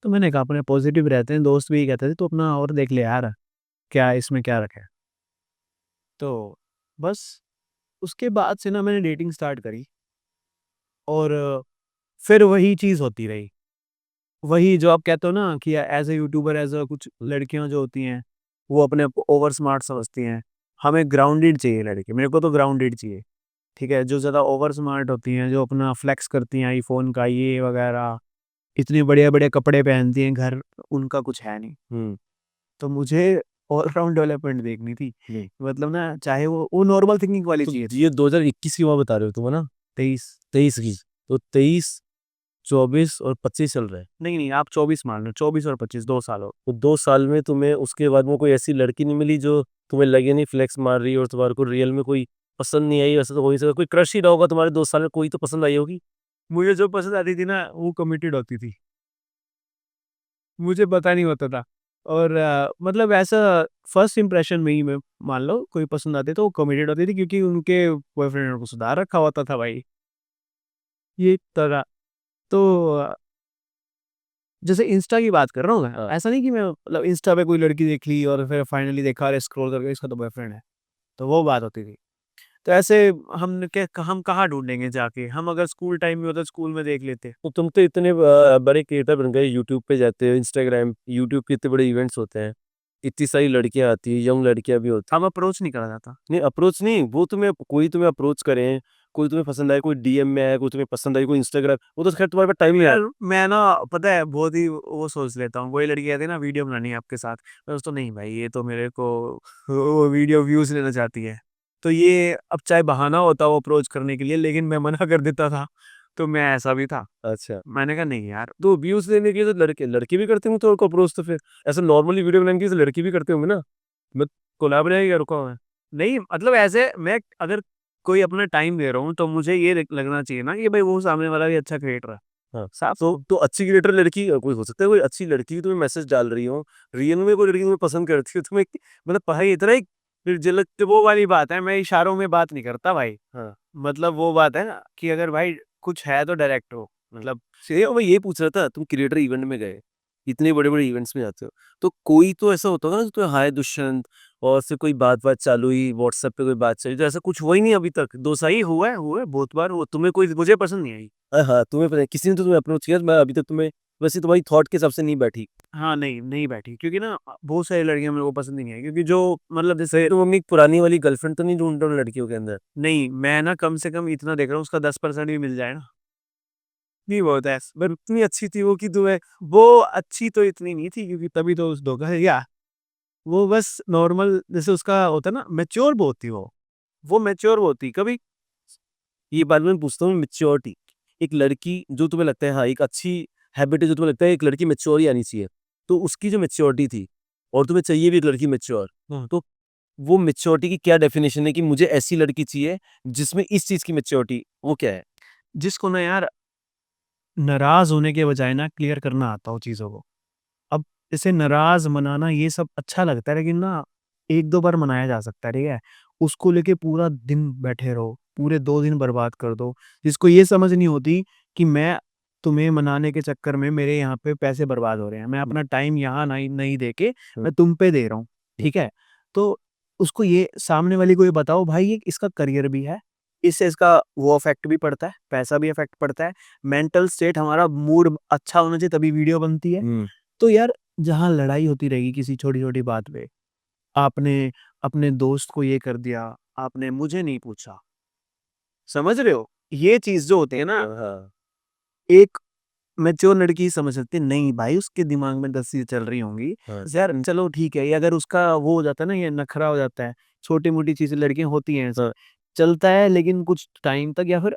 तो मैंने कहा अपने पॉजिटिव रहते हैं, दोस्त भी कहते थे तो अपना और देख ले यार, क्या इसमें क्या रखा है। तो बस उसके बाद से ना मैंने डेटिंग स्टार्ट करी और फिर वही चीज़ होती रही। वही जो आप कहते हो ना कि as a YouTuber, as a कुछ लड़कियाँ जो होती हैं, वो अपने आप को ओवर स्मार्ट समझती हैं। हमें ग्राउंडेड चाहिए लड़की, मेरे को तो ग्राउंडेड चाहिए, ठीक है? जो ज़्यादा ओवर स्मार्ट होती हैं, जो अपना फ्लेक्स करती हैं आईफ़ोन का ये वगैरह, इतने बढ़िया-बढ़िया कपड़े पहनती हैं, घर उनका कुछ है नहीं। तो मुझे ऑलराउंड डेवलपमेंट देखनी थी। मतलब ना चाहे वो नॉर्मल थिंकिंग वाली तो चाहिए थी। ये 2021 की बात बता रहे हो तुम, है ना? 23 23 की। तो 23, 24 और 25 चल रहा है। नहीं, आप 24 मान लो, 24 और 25 2 साल हो। तो 2 साल में तुम्हें उसके बाद में कोई ऐसी लड़की नहीं मिली जो तुम्हें लगे नहीं फ्लेक्स मार रही है और तुम्हारे को रियल में कोई पसंद नहीं आई? वैसे तो हो ही सकता, कोई क्रश ही रहा होगा तुम्हारे 2 साल में, कोई तो पसंद आई होगी? मुझे जो पसंद आती थी ना, वो कमिटेड होती थी। मुझे पता नहीं होता था और मतलब ऐसा फर्स्ट इंप्रेशन में ही मैं मान लो कोई पसंद आते तो वो कमिटेड होती थी क्योंकि उनके बॉयफ्रेंड को सुधार रखा होता था भाई, ये तरह। तो जैसे इंस्टा की बात कर रहा हूँ मैं, हाँ। ऐसा नहीं कि मैं मतलब इंस्टा पे कोई लड़की देख ली और फिर फाइनली देखा, अरे स्क्रॉल करके इसका तो बॉयफ्रेंड है, तो वो बात होती थी। तो ऐसे हम कहाँ ढूंढेंगे जाके, हम अगर स्कूल टाइम में होता स्कूल में देख लेते। तो तुम तो इतने बड़े क्रिएटर बन गए, यूट्यूब पे जाते हो, इंस्टाग्राम, यूट्यूब पे इतने बड़े इवेंट्स होते हैं, इतनी सारी लड़कियां आती है, यंग लड़कियां भी होती हम अप्रोच नहीं करा जाता। नहीं अप्रोच नहीं, वो तुम्हें कोई तुम्हें अप्रोच करें, कोई तुम्हें पसंद आए, कोई डीएम में आए, कोई तुम्हें पसंद आई, कोई इंस्टाग्राम, वो तो खैर तुम्हारे पास टाइम नहीं है। यार मैं ना पता है बहुत ही वो सोच लेता हूँ, वही लड़की कहती है ना वीडियो बनानी है आपके साथ, मैं उसको नहीं भाई ये तो मेरे को वो वीडियो व्यूज लेना चाहती है। तो ये अब चाहे बहाना होता वो अप्रोच करने के लिए, लेकिन मैं मना कर देता था। तो मैं ऐसा भी था, अच्छा, मैंने कहा नहीं यार। तो व्यूज लेने के लिए तो लड़के लड़के भी करते होंगे तो उनको अप्रोच, तो फिर ऐसा नॉर्मली वीडियो बनाने के लिए तो लड़की भी करते होंगे ना? मैं कोलैब रहेगा, रुका हुआ है। नहीं मतलब ऐसे मैं अगर कोई अपना टाइम दे रहा हूँ तो मुझे ये लगना चाहिए ना कि भाई वो सामने वाला भी अच्छा क्रिएटर है। हाँ, साफ तो अच्छी क्रिएटर लड़की कोई हो सकता है, कोई अच्छी लड़की तुम्हें मैसेज डाल रही हो, रियल में कोई लड़की तुम्हें पसंद करती हो, तुम्हें मतलब भाई इतना ही फिर झलक तो वो वाली बात है, मैं इशारों में बात नहीं करता भाई। हाँ, मतलब वो बात है ना कि अगर भाई कुछ है तो डायरेक्ट हो, मतलब मैं ये पूछ रहा था, तुम क्रिएटर इवेंट में गए, इतने बड़े-बड़े इवेंट्स में जाते हो, तो कोई तो ऐसा होता होगा ना जो तुम्हें हाय दुष्यंत और फिर कोई बात-वात चालू हुई, व्हाट्सएप पे कोई बात चली, तो ऐसा कुछ हुआ ही नहीं अभी तक? सही हुआ है बहुत बार, वो तुम्हें कोई मुझे पसंद नहीं आई। हाँ, तुम्हें पता है किसी ने तो तुम्हें अप्रोच किया, मैं अभी तक तुम्हें वैसे तुम्हारी थॉट के हिसाब से नहीं बैठी। हाँ, नहीं बैठी क्योंकि ना बहुत सारी लड़कियाँ मेरे को पसंद ही नहीं आई क्योंकि जो मतलब जैसे तुम अपनी पुरानी वाली गर्लफ्रेंड तो नहीं ढूँढ रहे हो लड़कियों के अंदर? नहीं मैं ना कम से कम इतना देख रहा हूँ उसका 10% भी मिल जाए ना, नहीं बहुत है। पर इतनी अच्छी थी वो कि तुम्हें वो अच्छी तो इतनी नहीं थी क्योंकि तभी तो उस धोखा दिया। वो बस नॉर्मल जैसे उसका होता है ना, मैच्योर बहुत थी वो मैच्योर बहुत थी। कभी ये बात मैं पूछता हूँ, मैच्योरिटी, एक लड़की जो तुम्हें लगता है हाँ, एक अच्छी हैबिट है जो तुम्हें लगता है एक लड़की मैच्योर ही आनी चाहिए, तो उसकी जो मैच्योरिटी थी और तुम्हें चाहिए भी एक लड़की मैच्योर, तो वो मैच्योरिटी की क्या डेफिनेशन है कि मुझे ऐसी लड़की चाहिए जिसमें इस चीज़ की मैच्योरिटी, वो क्या है? जिसको ना यार नाराज़ होने के बजाय ना क्लियर करना आता हो चीज़ों को। अब जैसे नाराज़ मनाना ये सब अच्छा लगता है लेकिन ना 1-2 बार मनाया जा सकता है, ठीक है? उसको लेके पूरा दिन बैठे रहो, पूरे 2 दिन बर्बाद कर दो। जिसको ये समझ नहीं होती कि मैं तुम्हें मनाने के चक्कर में मेरे यहाँ पे पैसे बर्बाद हो रहे हैं। मैं अपना टाइम यहाँ नहीं नहीं दे के मैं तुम पे दे रहा हूँ, ठीक है? तो उसको ये सामने वाले को ये बताओ भाई ये इसका करियर भी है, इससे इसका वो इफ़ेक्ट भी पड़ता है, पैसा भी इफ़ेक्ट पड़ता है, मेंटल स्टेट हमारा मूड अच्छा होना चाहिए तभी वीडियो बनती है। हुँ। तो यार जहाँ लड़ाई होती रहेगी किसी छोटी-छोटी बात पे, आपने अपने दोस्त को ये कर दिया, आपने मुझे नहीं पूछा, समझ रहे हो? ये चीज़ जो होती है ना, हाँ, एक मैच्योर लड़की ही समझ सकती है, नहीं भाई उसके दिमाग में 10 चीज़ें चल रही होंगी। हाँ। यार चलो ठीक है, ये अगर उसका वो हो जाता है ना, ये नखरा हो जाता है, छोटी-मोटी चीज़ें लड़कियाँ होती हैं ऐसे, हाँ। चलता है लेकिन कुछ टाइम तक या फिर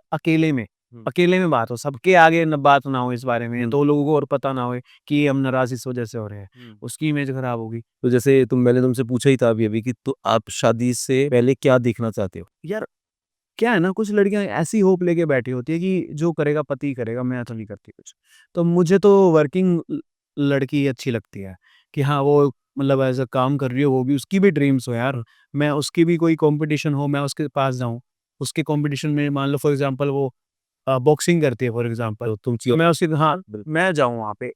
हुँ। अकेले में बात हो, सबके आगे न बात ना हो इस बारे में, हुँ। 2 लोगों को और पता ना हो कि हम नाराज़ इस वजह से हो रहे हैं, हुँ। उसकी इमेज खराब होगी। तो जैसे मैंने तुमसे पूछा ही था अभी-अभी कि तो आप शादी से पहले क्या देखना चाहते हो? यार क्या है ना कुछ लड़कियां ऐसी होप लेके बैठी होती है कि जो करेगा पति करेगा, मैं तो नहीं करती कुछ। तो मुझे तो वर्किंग लड़की अच्छी लगती है कि हाँ वो मतलब एज अ काम कर रही हो, वो भी उसकी भी ड्रीम्स हो यार, मैं उसकी भी कोई कंपटीशन हो मैं उसके पास जाऊं, उसके कंपटीशन में मान लो फॉर एग्जांपल वो बॉक्सिंग करती है फॉर एग्जांपल, तुम मैं उसके हाँ मैं जाऊँ वहाँ पे,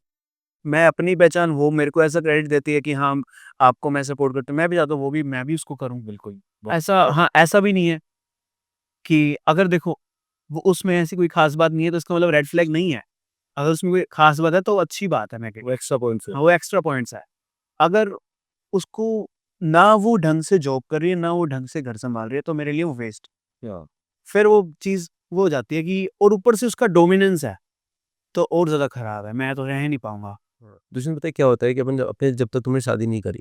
मैं अपनी पहचान, वो मेरे को ऐसा क्रेडिट देती है कि हाँ आपको मैं सपोर्ट करता हूँ, मैं भी जाता हूँ, वो भी मैं भी उसको करूँ बिल्कुल। ऐसा हाँ ऐसा भी नहीं है कि अगर देखो वो उसमें ऐसी कोई खास बात नहीं है तो इसका मतलब रेड फ्लैग नहीं है। अगर उसमें कोई खास बात है तो अच्छी बात है, मैं कहूँ वो एक्स्ट्रा पॉइंट्स है। हाँ, वो एक्स्ट्रा पॉइंट्स है। अगर उसको ना वो ढंग से जॉब कर रही है, ना वो ढंग से घर संभाल रही है, तो मेरे लिए वो वेस्ट। या फिर वो चीज़ वो हो जाती है कि और ऊपर से उसका डोमिनेंस है, तो और ज़्यादा खराब है, मैं तो रह नहीं पाऊँगा। दुष्यंत पता है क्या होता है कि अपन अपने जब तक तुमने शादी नहीं करी,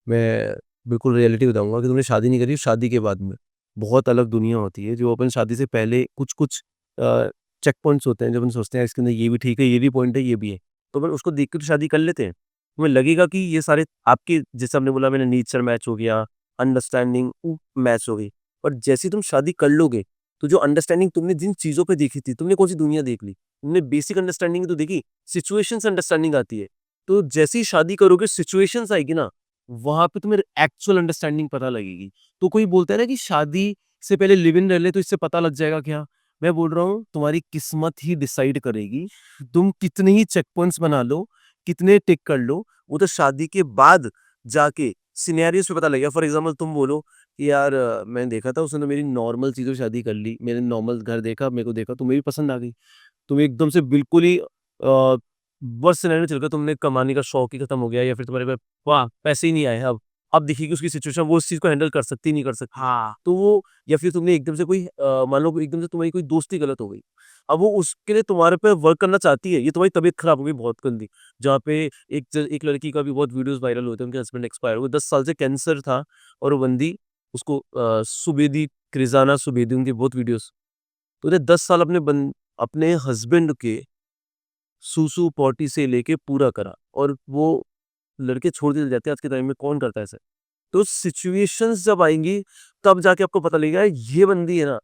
मैं बिल्कुल रियलिटी बताऊंगा कि तुमने शादी नहीं करी, शादी के बाद में बहुत अलग दुनिया होती है। जो अपन शादी से पहले कुछ कुछ चेक पॉइंट्स होते हैं, जब अपन सोचते हैं इसके अंदर ये भी ठीक है, ये भी पॉइंट है, ये भी है, तो अपन उसको देख के तो शादी कर लेते हैं। तुम्हें लगेगा कि ये सारे आपके, जैसे हमने बोला, मैंने नेचर मैच हो गया, अंडरस्टैंडिंग मैच हो गई, और जैसे तुम शादी कर लोगे तो जो अंडरस्टैंडिंग तुमने जिन चीज़ों पे देखी थी, तुमने कौन सी दुनिया देख ली, तुमने बेसिक अंडरस्टैंडिंग तो देखी, सिचुएशंस अंडरस्टैंडिंग आती है। तो जैसे ही शादी करोगे सिचुएशंस आएगी ना, वहाँ पे तुम्हें एक्चुअल अंडरस्टैंडिंग पता लगेगी। तो कोई बोलता है ना कि शादी से पहले लिव इन रह ले तो इससे पता लग जाएगा क्या? मैं बोल रहा हूँ तुम्हारी किस्मत ही डिसाइड करेगी। तुम कितने ही चेक पॉइंट्स बना लो, कितने टिक कर लो, वो तो शादी के बाद जाके सिनेरियोस पे पता लगेगा। फॉर एग्जाम्पल तुम बोलो कि यार मैंने देखा था उसने तो मेरी नॉर्मल चीज़ों से शादी कर ली, मैंने नॉर्मल घर देखा, मेरे को देखा, तुम्हें भी पसंद आ गई, तुम एकदम से बिल्कुल ही वर्स्ट सिनेरियो चल गया, तुमने कमाने का शौक ही खत्म हो गया, या फिर तुम्हारे पास वाह पैसे ही नहीं आए, अब देखिए कि उसकी सिचुएशन, वो उस चीज़ को हैंडल कर सकती नहीं कर सकती, हाँ। तो वो, या फिर तुमने एकदम से कोई मान लो एकदम से तुम्हारी कोई दोस्ती गलत हो गई, अब वो उसके लिए तुम्हारे पे वर्क करना चाहती है, ये तुम्हारी तबीयत खराब हो गई बहुत गंदी, जहाँ पे एक लड़की का भी बहुत वीडियोस वायरल हुए थे, उनके हस्बैंड एक्सपायर हो गए, 10 साल से कैंसर था, और वो बंदी उसको सुबेदी, क्रिजाना सुबेदी, उनकी बहुत वीडियोस, तो उन्हें 10 साल अपने हस्बैंड के सूसू पॉटी से लेके पूरा करा, और वो लड़के छोड़ दिए जाते हैं आज के टाइम में, कौन करता है ऐसा? तो सिचुएशंस जब आएंगी तब जाके आपको पता लगेगा ये बंदी है ना,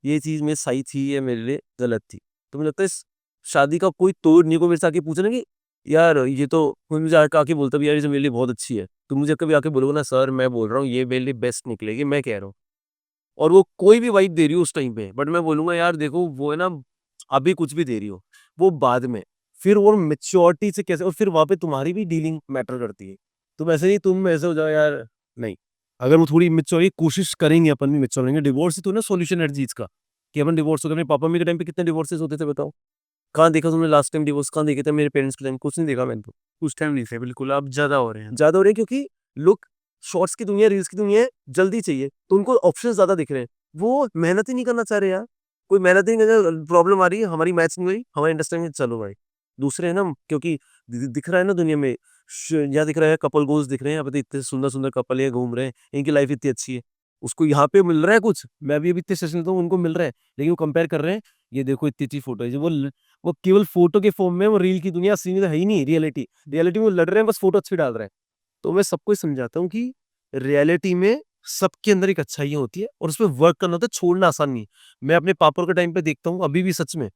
ये चीज मेरे सही थी, ये मेरे लिए गलत थी। तो मुझे लगता है इस शादी का कोई तोड़ नहीं, को मेरे से आके पूछना कि यार ये तो, कोई मुझे आके बोलता भी यार ये तो मेरे लिए बहुत अच्छी है, तो मुझे कभी आके बोलोगे ना सर मैं बोल रहा हूँ ये मेरे लिए बेस्ट निकलेगी, मैं कह रहा हूँ, और वो कोई भी वाइब दे रही हो उस टाइम पे, बट मैं बोलूंगा यार देखो वो है ना, अभी कुछ भी दे रही हो, वो बाद में, फिर वो मेच्योरिटी से कैसे, और फिर वहां पे तुम्हारी भी डीलिंग मैटर करती है। तुम ऐसे नहीं, तुम ऐसे हो जाओ यार, नहीं, अगर वो थोड़ी मेच्योर कोशिश करेंगे, अपन भी मेच्योर होंगे, डिवोर्स ही तो ना सॉल्यूशन हर चीज का, कि अपन डिवोर्स हो गए। अपने पापा मम्मी के टाइम पे कितने डिवोर्सेस होते थे बताओ, कहाँ देखा तुमने लास्ट टाइम डिवोर्स, कहाँ देखे थे मेरे पेरेंट्स के टाइम, कुछ नहीं देखा मैंने तो। उस टाइम नहीं थे बिल्कुल, अब ज़्यादा हो रहे हैं। ज्यादा हो रहे हैं क्योंकि लोग, शॉर्ट्स की दुनिया, रील्स की दुनिया है, जल्दी चाहिए, तो उनको ऑप्शन ज्यादा दिख रहे हैं, वो मेहनत ही नहीं करना चाह रहे यार, कोई मेहनत ही नहीं कर, प्रॉब्लम आ रही है हमारी, मैच नहीं हुई, हमारी अंडरस्टैंडिंग, चलो भाई दूसरे है ना, क्योंकि दिख रहा है ना दुनिया में, यहाँ दिख रहा है कपल गोल्स दिख रहे हैं, यहाँ पे इतने सुंदर सुंदर कपल ये घूम रहे हैं, इनकी लाइफ इतनी अच्छी है, उसको यहाँ पे मिल रहा है कुछ, मैं भी अभी इतने सेशन तो उनको मिल रहा है, लेकिन वो कंपेयर कर रहे हैं, ये देखो इतनी अच्छी फोटो है, जो वो केवल फोटो के फॉर्म में, वो रील की दुनिया सीन है ही नहीं, रियलिटी में वो लड़ रहे हैं, बस फोटो अच्छी डाल रहे हैं। तो मैं सबको समझाता हूँ कि रियलिटी में सबके अंदर एक अच्छाइयाँ होती है, और उस पर वर्क करना होता है, छोड़ना आसान नहीं है। मैं अपने पापा के टाइम पे देखता हूँ अभी भी सच में,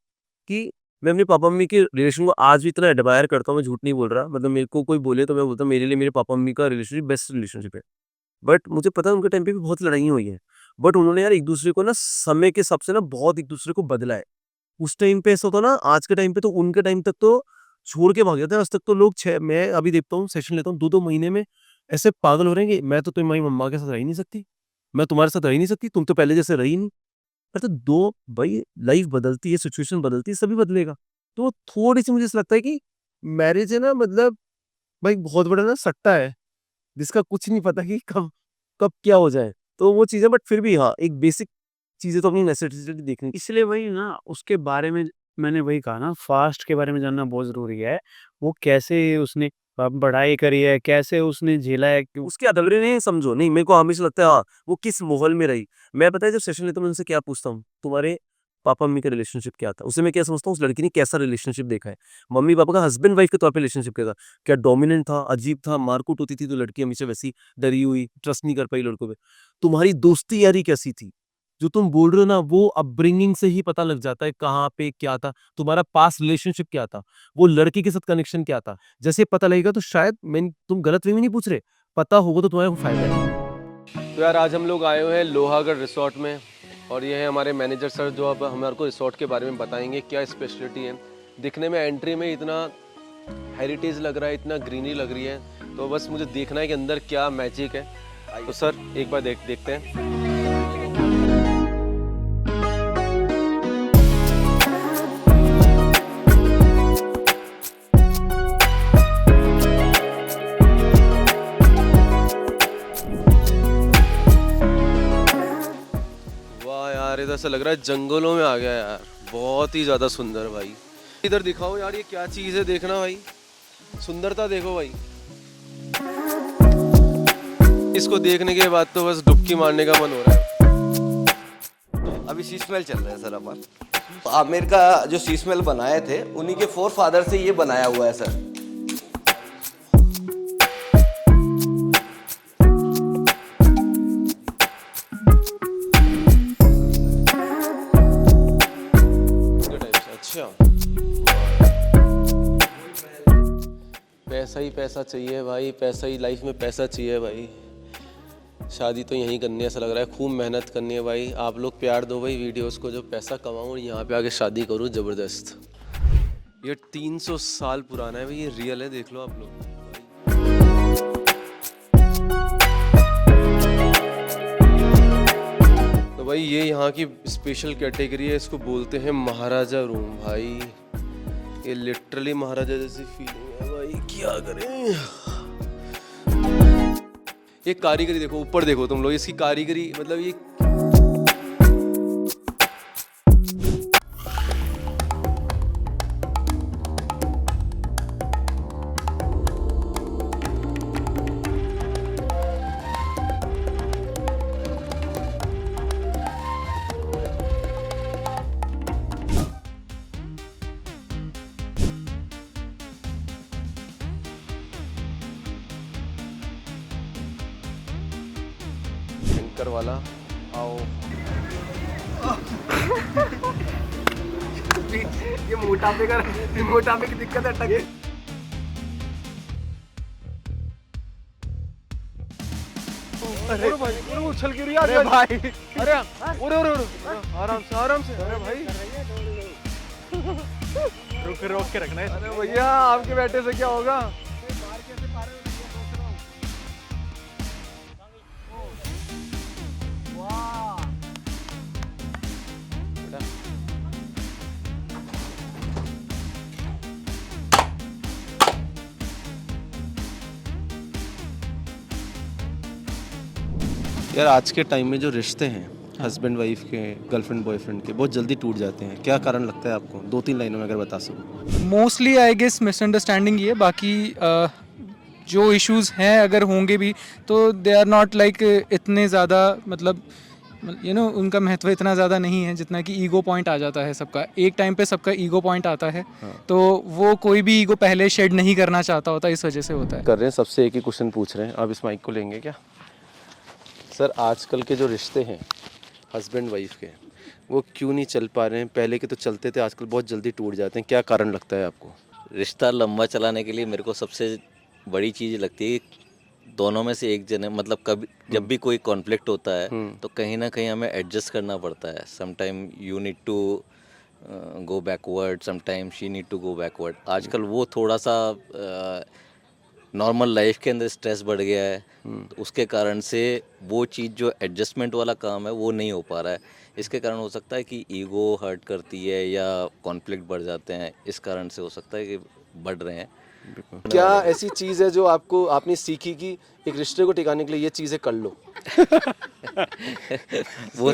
कि मैं अपने पापा मम्मी के रिलेशन को आज भी इतना एडमायर करता हूँ, मैं झूठ नहीं बोल रहा, मतलब मेरे को कोई बोले तो मैं बोलता हूँ मेरे लिए मेरे पापा मम्मी का रिलेशनशिप बेस्ट रिलेशनशिप है, बट मुझे पता है उनके टाइम पे भी बहुत लड़ाई हुई है, बट उन्होंने यार एक दूसरे को ना समय के हिसाब से ना बहुत एक दूसरे को बदला है। उस टाइम पे ऐसा होता ना, आज के टाइम पे तो उनके टाइम तक तो छोड़ के भाग जाते हैं, आज तक तो लोग मैं अभी देखता हूँ सेशन लेता हूँ 2-2 महीने में, ऐसे पागल हो रहे हैं कि मैं तो तुम्हारी मम्मा के साथ रह ही नहीं सकती, मैं तुम्हारे साथ रह ही नहीं सकती, तुम तो पहले जैसे रही नहीं। अरे तो दो भाई, लाइफ बदलती है, सिचुएशन बदलती है, सभी बदलेगा। तो थोड़ी सी मुझे ऐसा लगता है कि मैरिज है ना, मतलब भाई बहुत बड़ा ना सट्टा है, जिसका कुछ नहीं पता कि कब कब क्या हो जाए, तो वो चीजें, बट फिर भी हाँ एक बेसिक चीजें तो अपनी नेसेसिटी देखनी। इसलिए वही ना, उसके बारे में मैंने वही कहा ना, फास्ट के बारे में जानना बहुत ज़रूरी है। वो कैसे उसने पढ़ाई करी है, कैसे उसने झेला है, क्यों उसके अदबरे नहीं समझो, नहीं मेरे को हमेशा लगता है हाँ वो किस माहौल में रही। मैं पता है जब सेशन लेता हूँ उनसे क्या पूछता हूँ, तुम्हारे पापा मम्मी का रिलेशनशिप क्या था, उसे मैं क्या समझता हूँ उस लड़की ने कैसा रिलेशनशिप देखा है, मम्मी पापा का हस्बैंड वाइफ के तौर पे रिलेशनशिप क्या था, क्या डोमिनेंट था, अजीब था, मारकूट होती थी तो लड़की हमेशा वैसी डरी हुई, ट्रस्ट नहीं कर पाई लड़कों पे, तुम्हारी दोस्ती यारी कैसी थी, जो तुम बोल रहे हो ना, वो अपब्रिंगिंग से ही पता लग जाता है कहाँ पे क्या था, तुम्हारा पास्ट रिलेशनशिप क्या था, वो लड़की के साथ कनेक्शन क्या था, जैसे पता लगेगा तो शायद तुम गलत वे में नहीं पूछ रहे, पता होगा तो तुम्हारा फायदा है। तो यार आज हम लोग आए हुए हैं लोहागढ़ रिसोर्ट में, और ये है हमारे मैनेजर सर जो अब हमारे को रिसोर्ट के बारे में बताएंगे क्या स्पेशलिटी है। दिखने में एंट्री में इतना हेरिटेज लग रहा है, इतना ग्रीनरी लग रही है, तो बस मुझे देखना है कि अंदर क्या मैजिक है। तो सर एक बार देखते हैं। वाह यार, इधर ऐसा लग रहा है जंगलों में आ गया यार, बहुत ही ज़्यादा सुंदर भाई। इधर दिखाओ यार, ये क्या चीज़ है, देखना भाई, सुंदरता देखो भाई। इसको देखने के बाद तो बस डुबकी मारने का मन हो रहा है। अभी शीशमहल चल रहा है सर अपन। आमेर का जो शीशमहल बनाए थे उन्हीं के 4 फादर से ये बनाया हुआ है सर। अच्छा, पैसा ही पैसा चाहिए भाई, पैसा ही लाइफ में पैसा चाहिए भाई। शादी तो यहीं करनी है ऐसा लग रहा है, खूब मेहनत करनी है भाई। आप लोग प्यार दो भाई वीडियोस को, जो पैसा कमाऊँ और यहाँ पे आके शादी करूँ ज़बरदस्त। ये 300 साल पुराना है भाई, ये रियल है, देख लो आप लोग। तो भाई ये यहाँ की स्पेशल कैटेगरी है, इसको बोलते हैं महाराजा रूम भाई। ये लिटरली महाराजा जैसी फीलिंग है भाई, क्या करें। ये कारीगरी देखो, ऊपर देखो तुम लोग, इसकी कारीगरी मतलब ये टैंकर वाला आओ। ये मोटापे की दिक्कत है, टके। अरे भाई, अरे उछल गिर रही है भाई। अरे आराम से अरे भाई, रोक के रखना है। अरे भैया, आपके बैठे से क्या होगा। यार आज के टाइम में जो रिश्ते हैं हस्बैंड वाइफ के, गर्लफ्रेंड बॉयफ्रेंड के, बहुत जल्दी टूट जाते हैं। क्या कारण लगता है आपको? 2-3 लाइनों में अगर बता सको। मोस्टली आई गेस मिसअंडरस्टैंडिंग ये, बाकी जो इश्यूज हैं अगर होंगे भी तो दे आर नॉट लाइक इतने ज़्यादा, मतलब उनका महत्व इतना ज़्यादा नहीं है जितना कि ईगो पॉइंट आ जाता है सबका। एक टाइम पे सबका ईगो पॉइंट आता है। तो वो कोई भी ईगो पहले शेड नहीं करना चाहता होता, इस वजह से होता है। कर रहे हैं, सबसे एक ही क्वेश्चन पूछ रहे हैं। आप इस माइक को लेंगे क्या सर? आजकल के जो रिश्ते हैं हस्बैंड वाइफ के, वो क्यों नहीं चल पा रहे हैं? पहले के तो चलते थे, आजकल बहुत जल्दी टूट जाते हैं। क्या कारण लगता है आपको? रिश्ता लंबा चलाने के लिए मेरे को सबसे बड़ी चीज़ लगती है, दोनों में से एक जने, मतलब कभी जब भी कोई कॉन्फ्लिक्ट होता है तो कहीं ना कहीं हमें एडजस्ट करना पड़ता है। Sometime you need to go backward, sometime she need to go backward. आजकल वो थोड़ा सा नॉर्मल लाइफ के अंदर स्ट्रेस बढ़ गया है, तो उसके कारण से वो चीज़ जो एडजस्टमेंट वाला काम है वो नहीं हो पा रहा है। इसके कारण हो सकता है कि ईगो हर्ट करती है या कॉन्फ्लिक्ट बढ़ जाते हैं, इस कारण से हो सकता है कि बढ़ रहे हैं। क्या ऐसी चीज़ है जो आपने सीखी कि एक रिश्ते को टिकाने के लिए ये चीज़ें कर लो? वो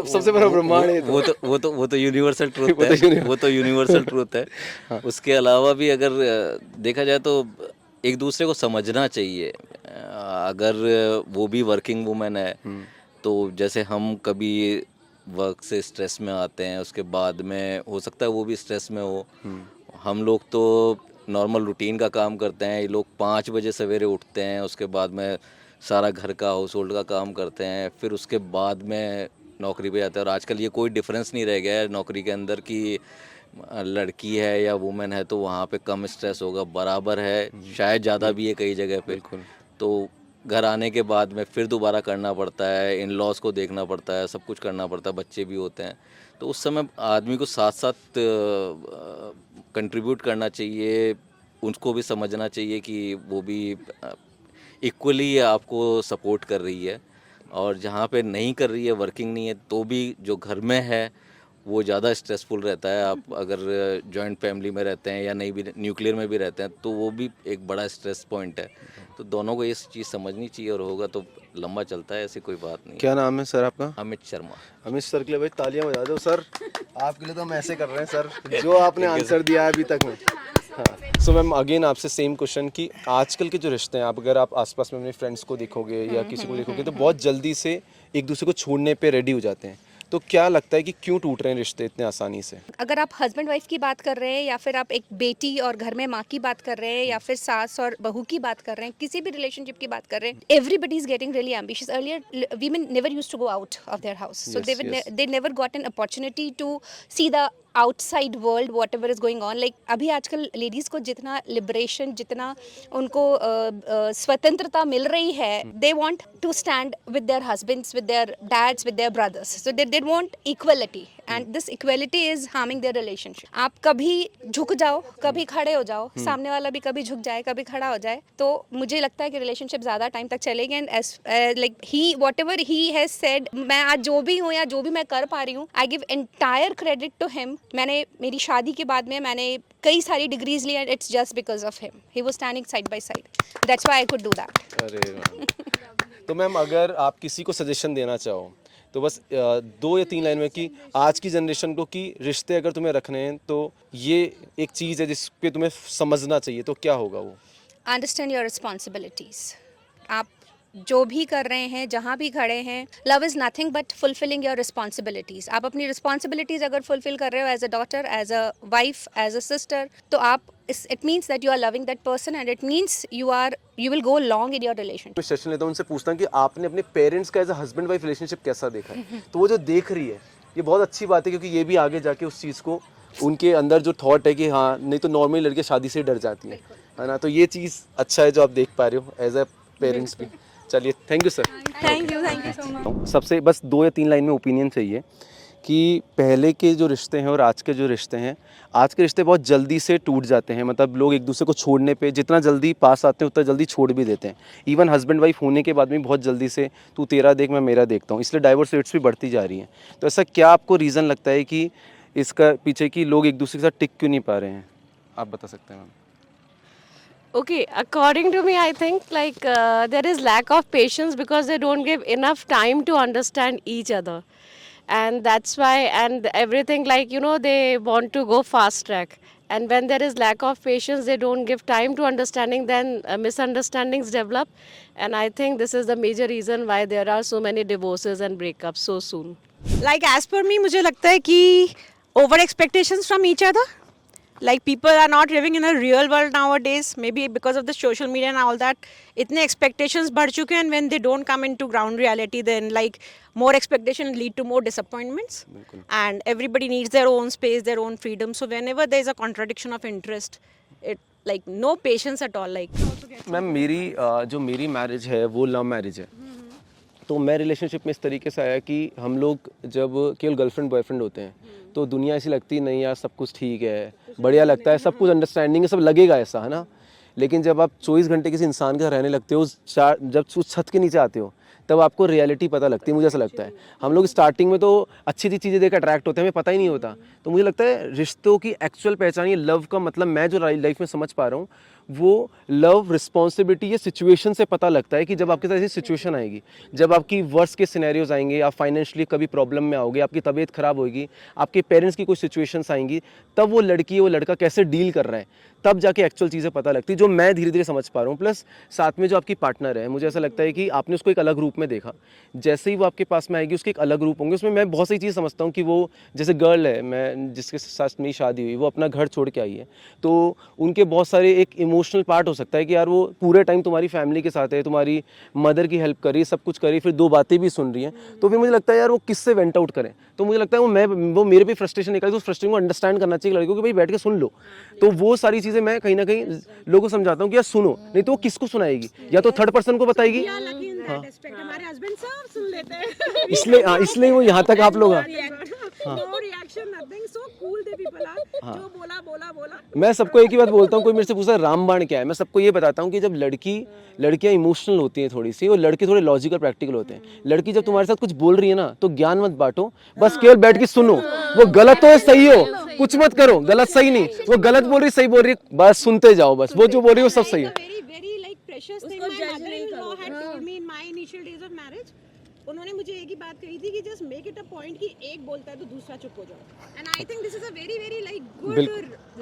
सबसे बड़ा ब्रह्मांड है। वो तो यूनिवर्सल ट्रूथ है। वो तो यूनिवर्सल ट्रूथ है। उसके अलावा भी अगर देखा जाए तो एक दूसरे को समझना चाहिए। अगर वो भी वर्किंग वुमेन है तो जैसे हम कभी वर्क से स्ट्रेस में आते हैं, उसके बाद में हो सकता है वो भी स्ट्रेस में हो। हम लोग तो नॉर्मल रूटीन का काम करते हैं, ये लोग 5 बजे सवेरे उठते हैं, उसके बाद में सारा घर का हाउस होल्ड का काम करते हैं, फिर उसके बाद में नौकरी पे जाते हैं। और आजकल ये कोई डिफरेंस नहीं रह गया है नौकरी के अंदर कि लड़की है या वुमेन है तो वहाँ पे कम स्ट्रेस होगा, बराबर है, शायद ज़्यादा भी है कई जगह पे। तो घर आने के बाद में फिर दोबारा करना पड़ता है, इन लॉज को देखना पड़ता है, सब कुछ करना पड़ता है, बच्चे भी होते हैं, तो उस समय आदमी को साथ साथ कंट्रीब्यूट करना चाहिए, उनको भी समझना चाहिए कि वो भी इक्वली आपको सपोर्ट कर रही है, और जहाँ पे नहीं कर रही है, वर्किंग नहीं है, तो भी जो घर में है वो ज़्यादा स्ट्रेसफुल रहता है। आप अगर जॉइंट फैमिली में रहते हैं या नहीं भी न्यूक्लियर में भी रहते हैं तो वो भी एक बड़ा स्ट्रेस पॉइंट है, तो दोनों को ये चीज़ समझनी चाहिए, और होगा तो लंबा चलता है, ऐसी कोई बात नहीं। क्या नाम है सर आपका? अमित शर्मा। अमित सर के लिए भाई तालियां बजा दो सर, आपके लिए तो हम ऐसे कर रहे हैं सर, जो आपने आंसर दिया है अभी तक में। हाँ, सो मैम अगेन आपसे सेम क्वेश्चन कि आजकल के जो रिश्ते हैं, आप अगर आप आसपास में अपने फ्रेंड्स को देखोगे या किसी को देखोगे तो बहुत जल्दी से एक दूसरे को छोड़ने पे रेडी हो जाते हैं, तो क्या लगता है कि क्यों टूट रहे हैं रिश्ते इतने आसानी से? अगर आप हस्बैंड वाइफ की बात कर रहे हैं, या फिर आप एक बेटी और घर में माँ की बात कर रहे हैं, या फिर सास और बहू की बात कर रहे हैं, किसी भी रिलेशनशिप की बात कर रहे हैं, everybody is getting really ambitious. Earlier women never used to go out of their house, so they never got an opportunity to see the outside world whatever is going on. Like अभी आजकल लेडीज़ को जितना लिबरेशन, जितना उनको स्वतंत्रता मिल रही है, they want to stand with their husbands, with their dads, with their brothers, so they want equality, and this equality is harming their relationship. आप कभी झुक जाओ, कभी खड़े हो जाओ, सामने वाला भी कभी झुक जाए, कभी खड़ा हो जाए, तो मुझे लगता है कि रिलेशनशिप ज़्यादा टाइम तक चलेगी। And like he what ever he has said, मैं आज जो भी हूँ या जो भी मैं कर पा रही हूँ, I give entire credit to him. मैंने मेरी शादी के बाद में मैंने कई सारी डिग्रीज ली, and it's just because of him, he was standing side by side, that's why I could do that. अरे तो मैम अगर आप किसी को सजेशन देना चाहो तो बस 2 या 3 लाइन में कि आज की जनरेशन को कि रिश्ते अगर तुम्हें रखने हैं तो ये एक चीज़ है जिस पे तुम्हें समझना चाहिए, तो क्या होगा वो? Understand your responsibilities. आप जो भी कर रहे हैं, जहाँ भी खड़े हैं, love is nothing but fulfilling your responsibilities. आप अपनी रिस्पॉन्सिबिलिटीज़ अगर फुलफिल कर रहे हो as a daughter, as a wife, as a sister, तो आप it means that you are loving that person, and it means you will go long in your relationship. मैं सेशन लेता हूँ, उनसे पूछता हूँ कि आपने अपने पेरेंट्स का as a husband wife relationship कैसा देखा है, तो वो जो देख रही है ये बहुत अच्छी बात है, क्योंकि ये भी आगे जाके उस चीज़ को, उनके अंदर जो थॉट है कि हाँ, नहीं तो नॉर्मली लड़कियाँ शादी से डर जाती है ना, तो ये चीज़ अच्छा है जो आप देख पा रहे हो एज अ पेरेंट्स भी। चलिए, thank you sir. Thank you so much. सबसे बस 2 या 3 लाइन में ओपिनियन चाहिए कि पहले के जो रिश्ते हैं और आज के जो रिश्ते हैं, आज के रिश्ते बहुत जल्दी से टूट जाते हैं, मतलब लोग एक दूसरे को छोड़ने पे जितना जल्दी पास आते हैं उतना जल्दी छोड़ भी देते हैं। इवन हस्बैंड वाइफ होने के बाद भी बहुत जल्दी से तू तेरा देख मैं मेरा देखता हूँ, इसलिए डाइवोर्स रेट्स भी बढ़ती जा रही हैं। तो ऐसा क्या आपको रीज़न लगता है कि इसका पीछे कि लोग एक दूसरे के साथ टिक क्यों नहीं पा रहे हैं, आप बता सकते हैं ma'am? Okay, according to me, I think like there is lack of patience because they don't give enough time to understand each other, and that's why, and everything, like, you know, they want to go fast track, and when there is lack of patience, they don't give time to understanding, then misunderstandings develop, and I think this is the major reason why there are so many divorces and breakups so soon. Like as per me, मुझे लगता है कि over expectations from each other. Like people are not living in a real world nowadays, maybe because of the social media and all that. इतने expectations बढ़ चुके हैं, and when they don't come into ground reality, then like more expectation lead to more disappointments. And everybody needs their own space, their own freedom. So whenever there is a contradiction of interest, it like no patience at all. Like ma'am मेरी मैरिज है वो लव मैरिज है, तो मैं रिलेशनशिप में इस तरीके से आया कि हम लोग जब केवल गर्लफ्रेंड बॉयफ्रेंड होते हैं तो दुनिया ऐसी लगती नहीं यार, सब कुछ ठीक है, बढ़िया लगता है, सब कुछ अंडरस्टैंडिंग है, सब लगेगा ऐसा, है ना। लेकिन जब आप 24 घंटे किसी इंसान के साथ रहने लगते हो, जब उस छत के नीचे आते हो, तब आपको रियलिटी पता लगती है। मुझे ऐसा लगता है हम लोग स्टार्टिंग में तो अच्छी अच्छी चीज़ें देख अट्रैक्ट होते हैं, हमें पता ही नहीं होता। तो मुझे लगता है रिश्तों की एक्चुअल पहचान, ये लव का मतलब मैं जो लाइफ में समझ पा रहा हूँ, वो लव रिस्पॉन्सिबिलिटी ये सिचुएशन से पता लगता है कि जब आपके साथ ऐसी सिचुएशन आएगी, जब आपकी वर्स्ट के सिनेरियोज आएंगे, आप फाइनेंशियली कभी प्रॉब्लम में आओगे, आपकी तबीयत खराब होगी, आपके पेरेंट्स की कोई सिचुएशंस आएंगी, तब वो लड़की वो लड़का कैसे डील कर रहा है, तब जाके एक्चुअल चीज़ें पता लगती है, जो मैं धीरे धीरे समझ पा रहा हूँ। प्लस साथ में जो आपकी पार्टनर है, मुझे ऐसा लगता है कि आपने उसको एक अलग रूप में देखा, जैसे ही वो आपके पास में आएगी उसके एक अलग रूप होंगे। उसमें मैं बहुत सी चीज़ समझता हूँ कि वो जैसे गर्ल है, मैं है जिसके साथ मेरी शादी हुई, वो अपना घर छोड़ के आई है, तो उनके बहुत सारे एक इमोशनल पार्ट हो सकता है कि यार वो पूरे टाइम तुम्हारी फैमिली के साथ है, तुम्हारी मदर की हेल्प कर रही है, सब कुछ कर रही है, फिर 2 बातें भी सुन रही हैं, तो फिर मुझे लगता है यार वो किससे वेंट आउट करें। तो मुझे लगता है वो मेरे पे फ्रस्ट्रेशन निकले, तो उस फ्रस्ट्रेशन को अंडरस्टैंड करना चाहिए लड़कियों को, भाई बैठ के सुन लो। तो वो सारी चीज़ें मैं कहीं ना कहीं लोगों को समझाता हूँ कि यार सुनो, नहीं तो वो किसको सुनाएगी, या तो थर्ड पर्सन को बताएगी। हाँ, हमारे हस्बैंड सब सुन लेते हैं। इसलिए वो यहाँ तक आप लोग no reaction nothing, so cool they people are, जो बोला बोला बोला। मैं सबको एक ही बात बोलता हूँ, कोई मेरे से पूछता है रामबाण क्या है, मैं सबको ये बताता हूँ कि जब लड़कियाँ इमोशनल होती हैं थोड़ी सी, और लड़के थोड़े लॉजिकल प्रैक्टिकल होते हैं। लड़की जब तुम्हारे साथ कुछ बोल रही है ना, तो ज्ञान मत बांटो, बस केवल बैठ के सुनो। वो गलत हो या सही हो, कुछ मत करो, गलत सही नहीं, वो गलत बोल रही सही बोल रही, बस सुनते जाओ, बस वो जो बोल रही है वो सब सही है। very like precious thing my mother-in-law had told me in my initial days of marriage. उन्होंने मुझे एक ही बात कही थी कि just make it a point कि एक बोलता है तो दूसरा चुप हो जाओ। And I think this is a very very like good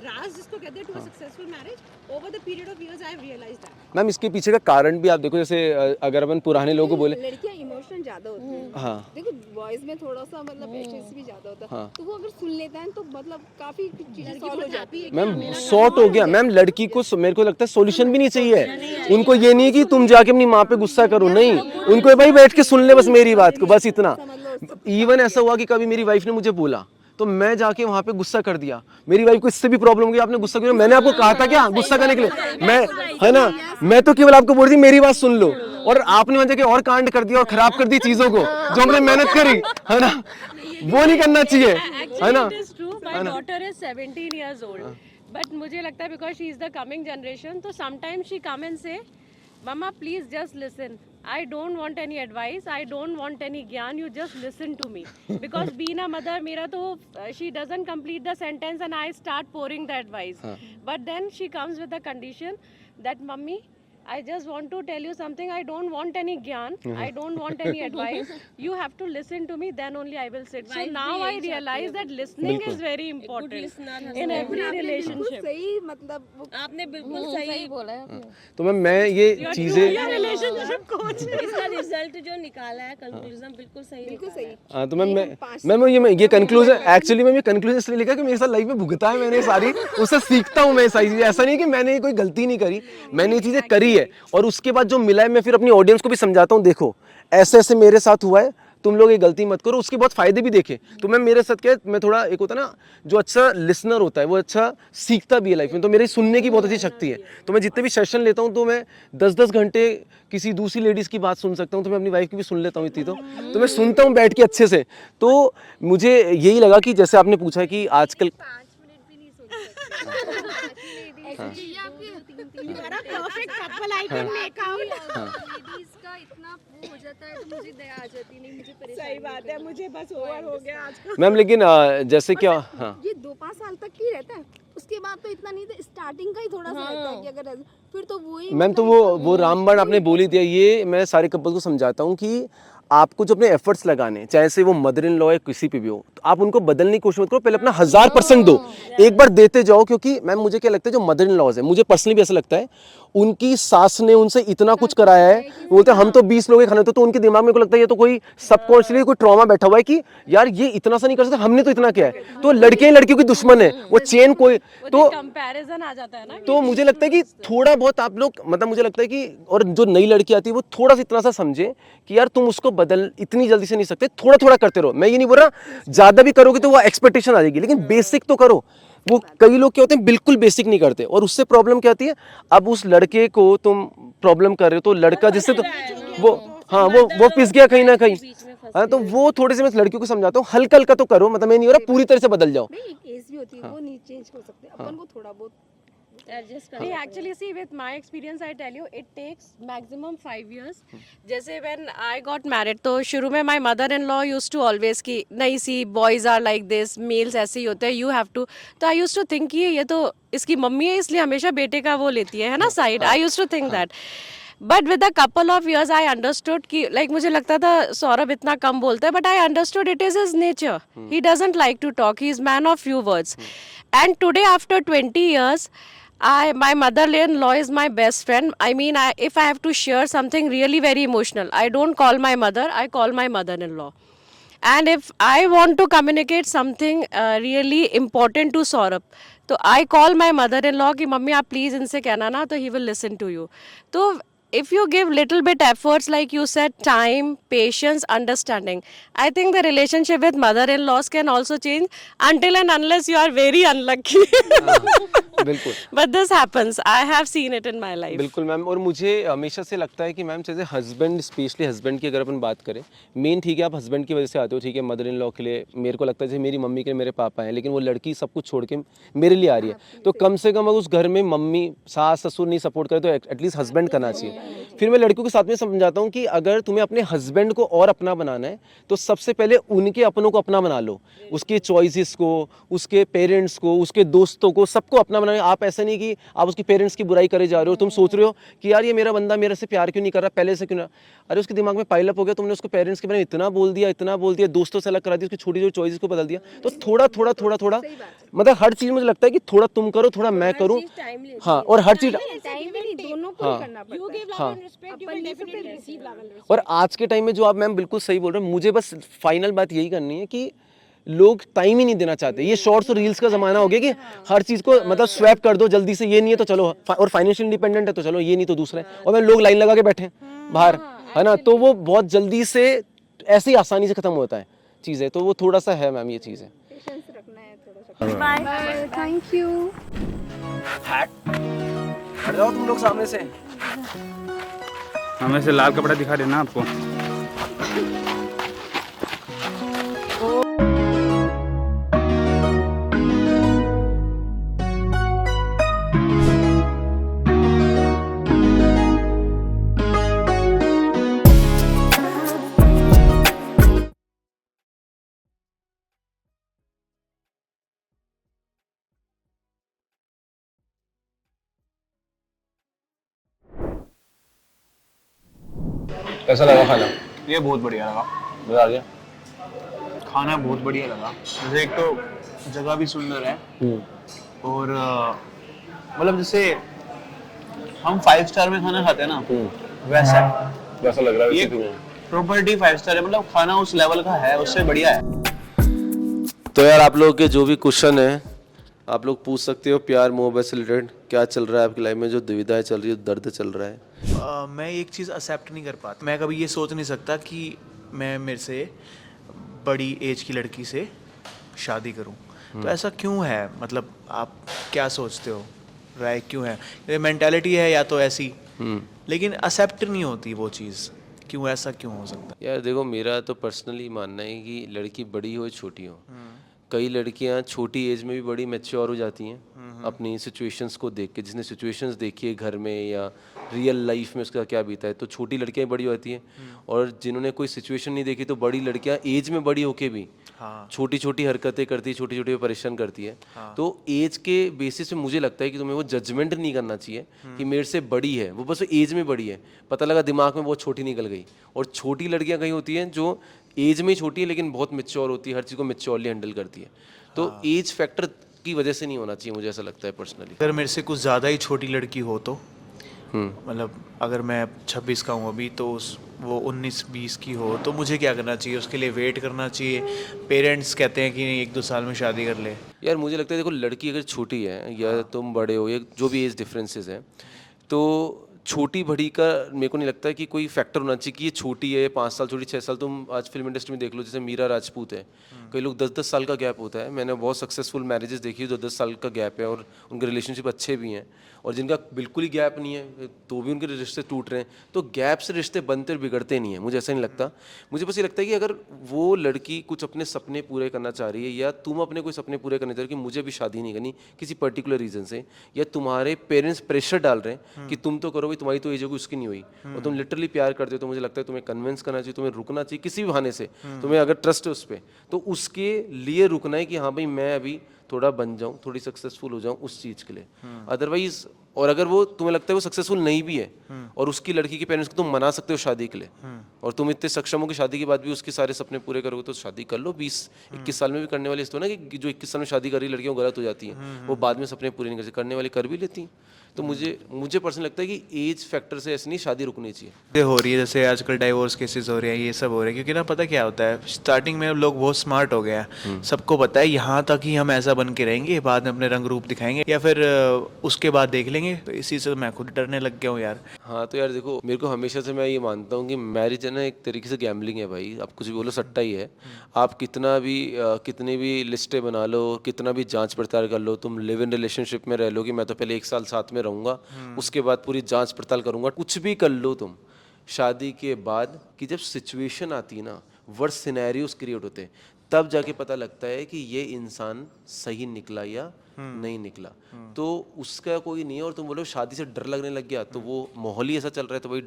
राज जिसको कहते हैं to a successful marriage. Over the period of years I have realised that. Ma'am इसके पीछे का कारण भी आप देखो, जैसे अगर अपन पुराने लोगों को बोले, लड़कियां इमोशनल ज्यादा होती हैं। हाँ, देखो बॉयज में थोड़ा सा मतलब पेशेंस भी ज्यादा होता है। हाँ, तो वो अगर सुन लेते हैं तो मतलब काफी चीजें सॉल्व हो जाती है। मैम सॉर्ट हो गया। मैम लड़की को मेरे को लगता है सॉल्यूशन भी नहीं चाहिए उनको, ये नहीं है कि तुम जाके अपनी माँ पे गुस्सा करो, नहीं, उनको भाई बैठ के सुन ले बस मेरी बात को, बस इतना। इवन ऐसा हुआ कि कभी मेरी वाइफ ने मुझे बोला, तो मैं जाके वहाँ पे गुस्सा कर दिया। मेरी वाइफ को इससे भी प्रॉब्लम हो गई, आपने गुस्सा क्यों, मैंने आपको कहा था क्या गुस्सा करने के लिए, मैं है ना, मैं तो केवल आपको बोल रही थी मेरी बात सुन लो, और आपने वहाँ जाके और कांड कर दिया और खराब कर दी चीजों को जो हमने मेहनत करी, है ना, वो नहीं करना चाहिए, है ना। My daughter is 17 years old, but मुझे लगता है because she is the coming generation, तो sometimes she come and say, Mama please just listen. I don't want any advice. I don't want any ज्ञान. You just listen to me. Because being a mother, मेरा तो she doesn't complete the sentence and I start pouring the advice. But then she comes with the condition that mummy, I just want to tell you something. I don't want any ज्ञान. I don't want any advice. You have to listen to me. Then only I will sit. So now I realize that listening is very important in every relationship. सही मतलब आपने बिल्कुल सही बोला है। तो मैं ये चीजें, रिलेशनशिप कोच इसका रिजल्ट जो निकाला है, कंक्लूजन बिल्कुल सही, बिल्कुल सही। हाँ, तो मैं ये कंक्लूजन, एक्चुअली मैं ये कंक्लूजन इसलिए लिखा कि मेरे साथ लाइफ में भुगता है मैंने सारी, उससे सीखता हूँ मैं सारी चीजें। ऐसा नहीं कि मैंने कोई गलती नहीं करी, मैंने ये चीजें करी है, और उसके बाद जो मिला है मैं फिर अपनी ऑडियंस को भी समझाता हूँ, देखो ऐसे ऐसे मेरे साथ हुआ है, तुम लोग ये गलती मत करो। उसके बहुत फायदे भी देखे। तो मैं मेरे साथ क्या, मैं थोड़ा एक होता है ना जो अच्छा लिसनर होता है वो अच्छा सीखता भी है लाइफ में, तो मेरी सुनने की बहुत अच्छी शक्ति है। तो मैं जितने भी सेशन लेता हूँ तो मैं 10-10 घंटे किसी दूसरी लेडीज़ की बात सुन सकता हूँ, तो मैं अपनी वाइफ की भी सुन लेता हूँ इतनी, तो मैं सुनता हूँ बैठ के अच्छे से। तो मुझे यही लगा कि जैसे आपने पूछा कि आजकल perfect couple I can make out. Ladies का इतना वो हो जाता है तो मुझे दया आ जाती नहीं, मुझे परेशानी। सही बात है, मुझे बस ओवर हो गया आज। मैम, लेकिन जैसे क्या, हाँ, ये 2-5 साल तक ही रहता है, उसके बाद तो इतना नहीं, स्टार्टिंग का ही थोड़ा सा रहता है कि अगर फिर तो वही। मैम तो वो रामबाण आपने बोली दिया, ये मैं सारे कपल को समझाता हूँ कि आपको जो अपने एफर्ट्स लगाने, चाहे से वो मदर इन लॉ है किसी पे भी हो, तो आप उनको बदलने की कोशिश मत करो, पहले अपना 1000% दो, एक बार देते जाओ। क्योंकि मैम मुझे क्या लगता है, जो मदर इन लॉज है, मुझे पर्सनली भी ऐसा लगता है, उनकी सास ने उनसे इतना कुछ कराया है, बोलते हैं हम तो 20 लोग खाने, तो उनके दिमाग में को लगता है ये तो कोई सबकॉन्शियसली कोई ट्रॉमा बैठा हुआ है कि यार ये इतना सा नहीं कर सकते, हमने तो इतना किया है। तो लड़कियों की दुश्मन है वो चेन, कोई तो कंपैरिजन आ जाता है ना। तो मुझे लगता है कि थोड़ा बहुत आप लोग, मतलब मुझे लगता है कि, और जो नई लड़की आती है वो थोड़ा सा इतना सा समझे कि यार तुम उसको बदल इतनी जल्दी से नहीं सकते, थोड़ा थोड़ा करते रहो। मैं ये नहीं बोल रहा ज्यादा भी करोगे तो वो एक्सपेक्टेशन आ जाएगी, लेकिन बेसिक तो करो। वो कई लोग क्या होते हैं बिल्कुल बेसिक नहीं करते, और उससे प्रॉब्लम क्या आती है, अब उस लड़के को तुम प्रॉब्लम कर रहे हो, तो लड़का जिससे तो वो, हाँ, वो पिस गया कहीं ना कहीं। हाँ, तो वो थोड़े से मैं लड़कियों को समझाता हूँ, हल्का हल्का तो करो, मतलब मैं नहीं हो रहा पूरी तरह से बदल जाओ। एक एज भी होती है, वो नहीं चेंज हो सकते, अपन को थोड़ा बहुत Actually, see, with my experience, I tell you, it takes maximum 5 years. जैसे when I got married, तो शुरू में my mother-in-law used to always कि नहीं, सी boys are like this, males ऐसे ही होते हैं, you have to. तो I used to think कि ये तो इसकी मम्मी है इसलिए हमेशा बेटे का वो लेती है ना side. I used to think that. But with a couple of years, I understood कि like मुझे लगता था सौरभ इतना कम बोलता है, but I understood it is his nature. He doesn't like to talk. He is man of few words. And today, after 20 years, my mother-in-law is my best friend. I mean, if I have to share something really very emotional, I don't call my mother, I call my mother-in-law. And if I want to communicate something really important to Saurabh, तो I call my mother-in-law कि मम्मी आप please इनसे कहना ना, तो he will listen to you. तो if you give little bit efforts, like you said, time, patience, understanding, I think the relationship with mother-in-laws can also change, until and unless you are very unlucky. बिल्कुल But this happens. I have seen it in my life. बिल्कुल मैम। और मुझे हमेशा से लगता है कि मैम जैसे हस्बैंड, स्पेशली हस्बैंड की अगर अपन बात करें, मेन ठीक है आप हस्बैंड की वजह से आते हो, ठीक है, मदर इन लॉ के लिए मेरे को लगता है जैसे मेरी मम्मी के लिए मेरे पापा हैं, लेकिन वो लड़की सब कुछ छोड़ के मेरे लिए आ रही है, तो कम से कम अगर उस घर में मम्मी सास ससुर नहीं सपोर्ट करे तो एटलीस्ट हस्बैंड करना चाहिए। फिर मैं लड़कियों के साथ में समझाता हूँ कि अगर तुम्हें अपने हस्बैंड को और अपना बनाना है तो सबसे पहले उनके अपनों को अपना बना लो, उसके चॉइसेस को, उसके पेरेंट्स को, उसके दोस्तों को, सबको अपना बनाना। आप ऐसा नहीं कि आप उसके पेरेंट्स की बुराई करे जा रहे हो, तुम सोच रहे हो कि यार ये मेरा बंदा मेरे से प्यार क्यों नहीं कर रहा, पहले से क्यों ना, अरे उसके दिमाग में पाइल अप हो गया, तुमने उसको पेरेंट्स के बारे में इतना बोल दिया, दोस्तों से अलग करा दिया, उसकी छोटी छोटी चॉइसेस को बदल दिया। तो थोड़ा मतलब हर चीज़ मुझे लगता है कि थोड़ा तुम करो, थोड़ा मैं करूँ, हाँ, और हर चीज़ और आज के टाइम में जो आप मैम बिल्कुल सही बोल रहे हो, मुझे बस फाइनल बात यही करनी है कि लोग टाइम ही नहीं देना चाहते। ये शॉर्ट्स और रील्स का ज़माना हो गया कि हर चीज़ को मतलब स्वैप कर दो जल्दी से, ये नहीं है तो चलो, और फाइनेंशियल इंडिपेंडेंट है तो चलो, ये नहीं तो दूसरा है, और मैं लोग लाइन लगा के बैठे हैं बाहर, है ना, तो वो बहुत जल्दी से ऐसे ही आसानी से ख़त्म होता है चीज़ें, तो वो थोड़ा सा है मैम ये चीज़ है। Bye, thank you. हट जाओ तुम लोग सामने से। हमें से लाल कपड़ा दिखा देना आपको। कैसा लगा खाना? ये बहुत बढ़िया लगा, मजा आ गया? खाना बहुत बढ़िया लगा। जैसे एक तो जगह भी सुंदर है, और मतलब जैसे हम 5 स्टार में खाना खाते हैं ना, वैसा लग रहा है ये प्रॉपर्टी 5 स्टार है, मतलब खाना उस लेवल का है, उससे बढ़िया है। तो यार आप लोगों के जो भी क्वेश्चन है आप लोग पूछ सकते हो, प्यार मोहब्बत से रिलेटेड क्या चल रहा है आपकी लाइफ में, जो दुविधाएं चल रही है, दर्द चल रहा है। मैं एक चीज़ एक्सेप्ट नहीं कर पाता, मैं कभी ये सोच नहीं सकता कि मैं मेरे से बड़ी एज की लड़की से शादी करूं। तो ऐसा क्यों है, मतलब आप क्या सोचते हो, राय क्यों है? ये मेंटालिटी है या तो ऐसी, लेकिन एक्सेप्ट नहीं होती वो चीज़, क्यों, ऐसा क्यों हो सकता है? यार देखो, मेरा तो पर्सनली मानना है कि लड़की बड़ी हो छोटी हो, कई लड़कियां छोटी एज में भी बड़ी मैच्योर हो जाती हैं अपनी सिचुएशंस को देख के। जिसने सिचुएशंस देखी है घर में या रियल लाइफ में उसका क्या बीता है, तो छोटी लड़कियां बड़ी होती हैं, और जिन्होंने कोई सिचुएशन नहीं देखी तो बड़ी लड़कियां एज में बड़ी होके भी छोटी छोटी हरकतें करती है, छोटी छोटी परेशान करती है। तो एज के बेसिस पे मुझे लगता है कि तुम्हें वो जजमेंट नहीं करना चाहिए कि मेरे से बड़ी है, वो बस एज में बड़ी है, पता लगा दिमाग में बहुत छोटी निकल गई। और छोटी लड़कियां कहीं होती हैं जो एज में ही छोटी है लेकिन बहुत मैच्योर होती है, हर चीज़ को मैच्योरली हैंडल करती है। तो एज फैक्टर की वजह से नहीं होना चाहिए, मुझे ऐसा लगता है पर्सनली। अगर मेरे से कुछ ज़्यादा ही छोटी लड़की हो तो मतलब अगर मैं 26 का हूँ अभी, तो वो 19-20 की हो, तो मुझे क्या करना चाहिए? उसके लिए वेट करना चाहिए? पेरेंट्स कहते हैं कि 1-2 साल में शादी कर ले। यार मुझे लगता है देखो, लड़की अगर छोटी है या तुम बड़े हो या जो भी एज डिफरेंसेस हैं, तो छोटी बड़ी का मेरे को नहीं लगता है कि कोई फैक्टर होना चाहिए कि ये छोटी है, 5 साल छोटी, 6 साल। तुम आज फिल्म इंडस्ट्री में देख लो, जैसे मीरा राजपूत है, कई लोग 10-10 साल का गैप होता है। मैंने बहुत सक्सेसफुल मैरिजेस देखी है जो 10 साल का गैप है और उनके रिलेशनशिप अच्छे भी हैं, और जिनका बिल्कुल ही गैप नहीं है तो भी उनके रिश्ते टूट रहे हैं। तो गैप से रिश्ते बनते और बिगड़ते नहीं हैं, मुझे ऐसा नहीं लगता। मुझे बस ये लगता है कि अगर वो लड़की कुछ अपने सपने पूरे करना चाह रही है, या तुम अपने कोई सपने पूरे करना चाह रहे हो कि मुझे भी शादी नहीं करनी किसी पर्टिकुलर रीज़न से, या तुम्हारे पेरेंट्स प्रेशर डाल रहे हैं कि तुम तो करो भाई, तुम्हारी तो एज होगी, उसकी नहीं हुई, और तुम लिटरली प्यार करते हो, तो मुझे लगता है तुम्हें कन्विंस करना चाहिए, तुम्हें रुकना चाहिए किसी भी बहाने से। तुम्हें अगर ट्रस्ट है उस पर, तो उसके लिए रुकना है कि हाँ भाई मैं अभी थोड़ा बन जाऊँ, थोड़ी सक्सेसफुल हो जाऊँ उस चीज़ के लिए। अदरवाइज, और अगर वो तुम्हें लगता है वो सक्सेसफुल नहीं भी है और उसकी लड़की के पेरेंट्स को तुम मना सकते हो शादी के लिए, और तुम इतने सक्षम हो कि शादी के बाद भी उसके सारे सपने पूरे करोगे, तो शादी कर लो। 20-21 साल में भी करने वाली इस तो ना कि जो 21 साल में शादी कर रही लड़कियां गलत हो जाती हैं, वो बाद में सपने पूरे नहीं कर सकती, करने वाली कर भी लेती हैं। तो मुझे पर्सनली लगता है कि एज फैक्टर से ऐसे नहीं शादी रुकनी चाहिए। ये हो रही है जैसे आजकल डाइवोर्स केसेस हो रहे हैं, ये सब हो रहे हैं क्योंकि ना पता क्या होता है, स्टार्टिंग में लोग बहुत स्मार्ट हो गए हैं, सबको पता है यहाँ तक ही हम ऐसा बन के रहेंगे, बाद में अपने रंग रूप दिखाएंगे या फिर उसके बाद देख लेंगे। तो इसी से मैं खुद डरने लग गया हूँ यार। हाँ तो यार देखो, मेरे को हमेशा से मैं ये मानता हूँ कि मैरिज है ना एक तरीके से गैम्बलिंग है भाई। आप कुछ भी बोलो, सट्टा ही है। आप कितनी भी लिस्टें बना लो, कितना भी जांच पड़ताल कर लो, तुम लिव इन रिलेशनशिप में रह लो कि मैं तो पहले 1 साल साथ में रहूंगा, उसके बाद पूरी जांच पड़ताल करूंगा, कुछ भी कर लो तुम, शादी के बाद की जब सिचुएशन आती है ना, वर्स्ट सिनेरियोस क्रिएट होते हैं, तब जाके पता लगता है कि ये इंसान सही निकला या नहीं निकला। तो उसका कोई नहीं है। और तुम बोलो शादी से डर लगने लग गया, तो वो माहौल ही ऐसा चल रहा है, तो भाई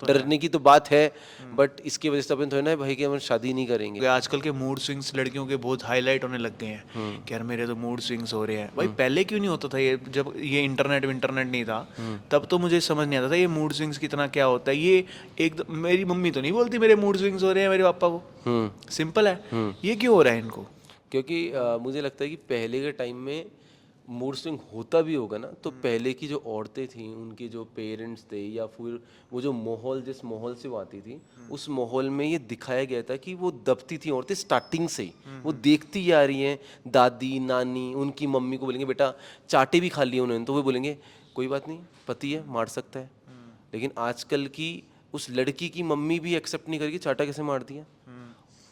डरने की तो बात है, बट इसकी वजह से अपन थोड़ी ना भाई कि हम शादी नहीं करेंगे। आजकल के मूड स्विंग्स लड़कियों के बहुत हाईलाइट होने लग गए हैं कि यार मेरे तो मूड स्विंग्स हो रहे हैं। भाई पहले क्यों नहीं होता था ये? जब ये इंटरनेट नहीं था तब तो मुझे समझ नहीं आता था ये मूड स्विंग्स कितना क्या होता है। ये एकदम मेरी मम्मी तो नहीं बोलती मेरे मूड स्विंग्स हो रहे हैं मेरे पापा को, सिंपल है। ये क्यों हो रहा है इनको? क्योंकि मुझे लगता है कि पहले के टाइम में मूड स्विंग होता भी होगा ना, तो पहले की जो औरतें थीं, उनके जो पेरेंट्स थे, या फिर वो जो माहौल, जिस माहौल से वो आती थी, उस माहौल में ये दिखाया गया था कि वो दबती थी औरतें स्टार्टिंग से ही। वो देखती आ रही हैं, दादी नानी उनकी मम्मी को बोलेंगे बेटा चाटे भी खा लिए उन्होंने, तो वो बोलेंगे कोई बात नहीं, पति है मार सकता है। लेकिन आजकल की उस लड़की की मम्मी भी एक्सेप्ट नहीं करेगी चाटा कैसे मार दिया।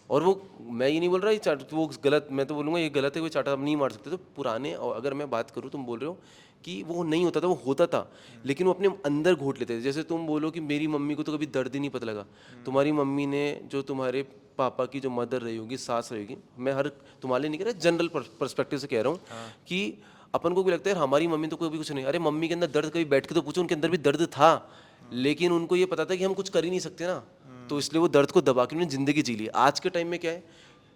और वो, मैं ये नहीं बोल रहा ये वो गलत, मैं तो बोलूँगा ये गलत है, कोई चाटा नहीं मार सकते। तो पुराने, और अगर मैं बात करूँ, तुम बोल रहे हो कि वो नहीं होता था, वो होता था, लेकिन वो अपने अंदर घोट लेते थे। जैसे तुम बोलो कि मेरी मम्मी को तो कभी दर्द ही नहीं पता लगा, तुम्हारी मम्मी ने, जो तुम्हारे पापा की जो मदर रही होगी, सास रही होगी, मैं तुम्हारे नहीं कह रहा, जनरल पर्सपेक्टिव से कह रहा हूँ कि अपन को भी लगता है हमारी मम्मी तो कोई भी कुछ नहीं। अरे मम्मी के अंदर दर्द कभी बैठ के तो पूछो, उनके अंदर भी दर्द था, लेकिन उनको ये पता था कि हम कुछ कर ही नहीं सकते ना, तो इसलिए वो दर्द को दबा के उन्होंने जिंदगी जी ली। आज के टाइम में क्या है,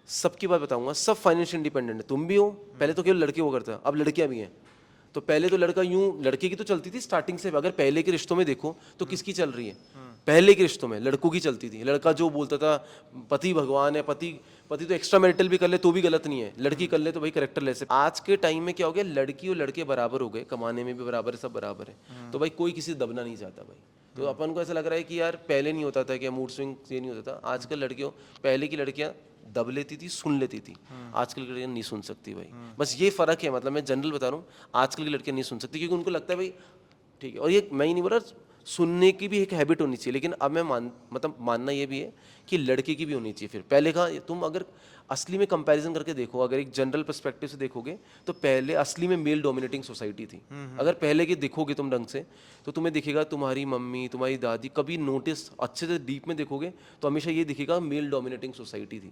सबकी बात बताऊंगा, सब फाइनेंशियल इंडिपेंडेंट है। तुम भी हो, पहले तो केवल लड़के वो करते हैं, अब लड़कियां भी हैं। तो पहले तो लड़के की तो चलती थी स्टार्टिंग से। अगर पहले के रिश्तों में देखो तो किसकी चल रही है? पहले के रिश्तों में लड़कों की चलती थी। लड़का जो बोलता था पति भगवान है, पति तो एक्स्ट्रा मैरिटल भी कर ले तो भी गलत नहीं है, लड़की कर ले तो भाई करेक्टर ले से। आज के टाइम में क्या हो गया, लड़की और लड़के बराबर हो गए, कमाने में भी बराबर है, सब बराबर है। तो भाई कोई किसी से दबना नहीं चाहता भाई। तो अपन को ऐसा लग रहा है कि यार पहले नहीं होता था कि मूड स्विंग ये नहीं होता था। आजकल लड़कियों, पहले की लड़कियां दब लेती थी, सुन लेती थी, आजकल की लड़कियां नहीं सुन सकती भाई। बस ये फर्क है, मतलब मैं जनरल बता रहा हूँ, आजकल की लड़कियां नहीं सुन सकती क्योंकि उनको लगता है भाई ठीक है। और ये मैं ही नहीं बोल रहा, सुनने की भी एक हैबिट होनी चाहिए, लेकिन अब मैं मानना ये भी है कि लड़के की भी होनी चाहिए। फिर पहले का तुम अगर असली में कंपैरिजन करके देखो, अगर एक जनरल पर्सपेक्टिव से देखोगे तो पहले असली में मेल डोमिनेटिंग सोसाइटी थी। अगर पहले के देखोगे तुम ढंग से तो तुम्हें दिखेगा, तुम्हारी मम्मी, तुम्हारी दादी, कभी नोटिस अच्छे से डीप में देखोगे तो हमेशा ये दिखेगा मेल डोमिनेटिंग सोसाइटी थी।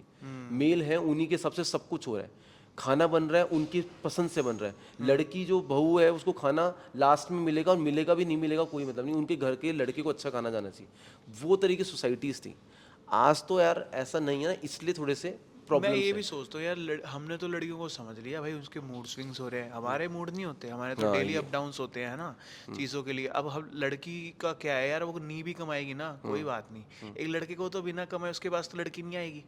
मेल है, उन्हीं के सबसे सब कुछ हो रहा है, खाना बन रहा है उनकी पसंद से बन रहा है। लड़की जो बहू है उसको खाना लास्ट में मिलेगा, और मिलेगा भी नहीं मिलेगा कोई मतलब नहीं, उनके घर के लड़के को अच्छा खाना जाना चाहिए। वो तरीके सोसाइटीज थी। आज तो यार ऐसा नहीं है ना, इसलिए थोड़े से मैं ये भी सोचता हूँ यार, हमने तो लड़कियों को समझ लिया भाई, उसके मूड स्विंग्स हो रहे हैं, हमारे मूड नहीं होते, हमारे तो डेली अप डाउन्स होते हैं ना चीज़ों के लिए। अब हम लड़की का क्या है यार, वो नहीं भी कमाएगी ना कोई बात नहीं, एक लड़के को तो बिना कमाए उसके पास तो लड़की नहीं आएगी,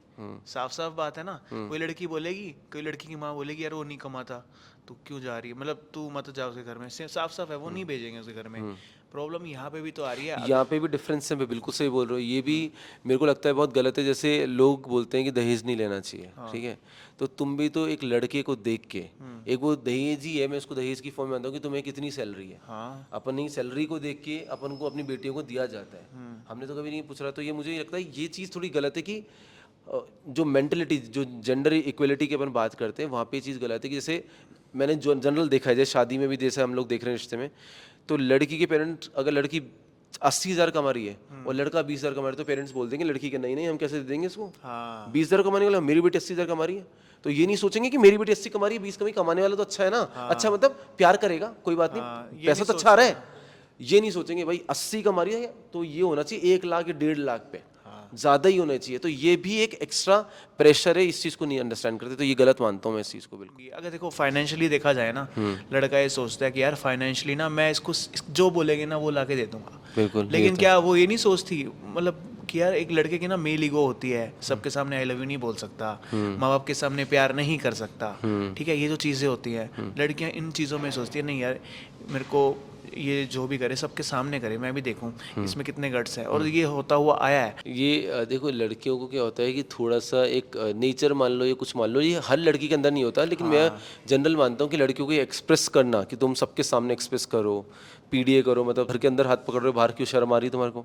साफ साफ बात है ना। कोई लड़की बोलेगी, कोई लड़की की माँ बोलेगी यार वो नहीं कमाता, तू क्यों जा रही है, मतलब तू मत जा उसके घर में, साफ साफ है वो नहीं भेजेंगे उसके घर में। प्रॉब्लम यहाँ पे भी तो आ रही है, यहाँ पे भी डिफरेंस है, बिल्कुल सही बोल रहे हो। ये भी मेरे को लगता है बहुत गलत है। जैसे लोग बोलते हैं कि दहेज नहीं लेना चाहिए, ठीक है, तो तुम भी तो एक लड़के को देख के, एक वो दहेज ही है, मैं उसको दहेज की फॉर्म में मानता हूँ कि तुम्हें कितनी सैलरी है, अपनी सैलरी को देख के अपन को अपनी बेटियों को दिया जाता है। हमने तो कभी नहीं पूछ रहा। तो ये मुझे लगता है ये चीज़ थोड़ी गलत है कि जो मेंटलिटी, जो जेंडर इक्वलिटी की अपन बात करते हैं, वहाँ पे चीज़ गलत है कि जैसे मैंने जो जनरल देखा है, जैसे शादी में भी जैसे हम लोग देख रहे हैं रिश्ते में, तो लड़की के पेरेंट्स, अगर लड़की 80,000 कमा रही है और लड़का 20,000 कमा रहा है, तो पेरेंट्स बोल देंगे लड़की के नहीं हम कैसे दे देंगे इसको, 20,000 कमाने वाला, मेरी बेटी 80,000 कमा रही है, तो ये नहीं सोचेंगे कि मेरी बेटी 80 कमा रही है, 20 कमी कमाने वाला तो अच्छा है ना, अच्छा मतलब प्यार करेगा, कोई बात नहीं, पैसा तो अच्छा आ रहा है, ये नहीं सोचेंगे भाई 80 कमा रही है तो ये होना चाहिए 1 लाख या 1.5 लाख पे, ज़्यादा ही होना चाहिए। तो ये भी एक एक्स्ट्रा प्रेशर है, इस चीज़ को नहीं अंडरस्टैंड करते, तो ये गलत मानता हूँ मैं इस चीज़ को बिल्कुल। अगर देखो फाइनेंशियली देखा जाए ना, लड़का ये सोचता है कि यार फाइनेंशियली ना मैं इसको जो बोलेंगे ना वो ला के दे दूंगा, बिल्कुल, लेकिन क्या वो ये नहीं सोचती, मतलब कि यार एक लड़के की ना मेल ईगो होती है, सबके सामने आई लव यू नहीं बोल सकता, माँ बाप के सामने प्यार नहीं कर सकता, ठीक है, ये जो चीज़ें होती हैं, लड़कियाँ इन चीज़ों में सोचती है नहीं यार मेरे को ये जो भी करे सबके सामने करे, मैं भी देखूं इसमें कितने गट्स हैं, और ये होता हुआ आया है। ये देखो लड़कियों को क्या होता है कि थोड़ा सा एक नेचर मान लो या कुछ मान लो, ये हर लड़की के अंदर नहीं होता, लेकिन मैं जनरल मानता हूँ कि लड़कियों को एक्सप्रेस करना, कि तुम सबके सामने एक्सप्रेस करो, पीडीए करो, मतलब घर के अंदर हाथ पकड़ रहे हो, बाहर क्यों शर्म आ रही है तुम्हारे को,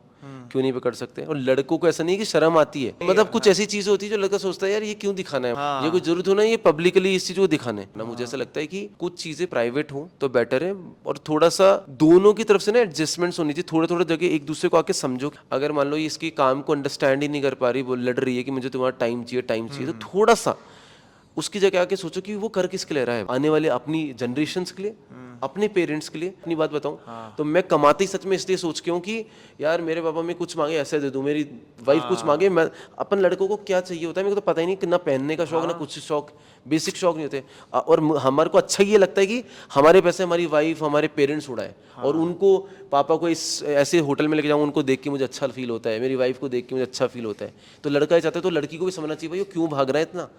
क्यों नहीं पकड़ सकते। और लड़कों को ऐसा नहीं कि शर्म आती है, मतलब कुछ ऐसी चीज होती है जो लड़का सोचता है यार ये क्यों दिखाना है, ये कोई जरूरत हो ना ये पब्लिकली इस चीज को दिखाने ना। मुझे ऐसा लगता है कि कुछ चीजें प्राइवेट हो तो बेटर है, और थोड़ा सा दोनों की तरफ से ना एडजस्टमेंट्स होनी चाहिए, थोड़ा थोड़ा जगह एक दूसरे को आके समझो। अगर मान लो ये इसकी काम को अंडरस्टैंड ही नहीं कर पा रही, वो लड़ रही है कि मुझे तुम्हारा टाइम चाहिए, तो थोड़ा सा उसकी जगह आके सोचो कि वो कर किसके लिए रहा है, आने वाले अपनी जनरेशन्स के लिए, अपने पेरेंट्स के लिए। अपनी बात बताऊं तो मैं कमाते ही सच में इसलिए सोच के हूँ कि यार मेरे पापा में कुछ मांगे ऐसे दे दूं, मेरी वाइफ कुछ मांगे, मैं अपन लड़कों को क्या चाहिए होता है मेरे को तो पता ही नहीं, ना पहनने का शौक ना कुछ शौक, बेसिक शौक नहीं होते। और हमारे को अच्छा ये लगता है कि हमारे पैसे हमारी वाइफ हमारे पेरेंट्स उड़ाए, और उनको पापा को इस ऐसे होटल में लेके जाऊँ, उनको देख के मुझे अच्छा फील होता है, मेरी वाइफ को देख के मुझे अच्छा फील होता है। तो लड़का ये चाहता है तो लड़की को भी समझना चाहिए भाई वो क्यों भाग रहा है इतना,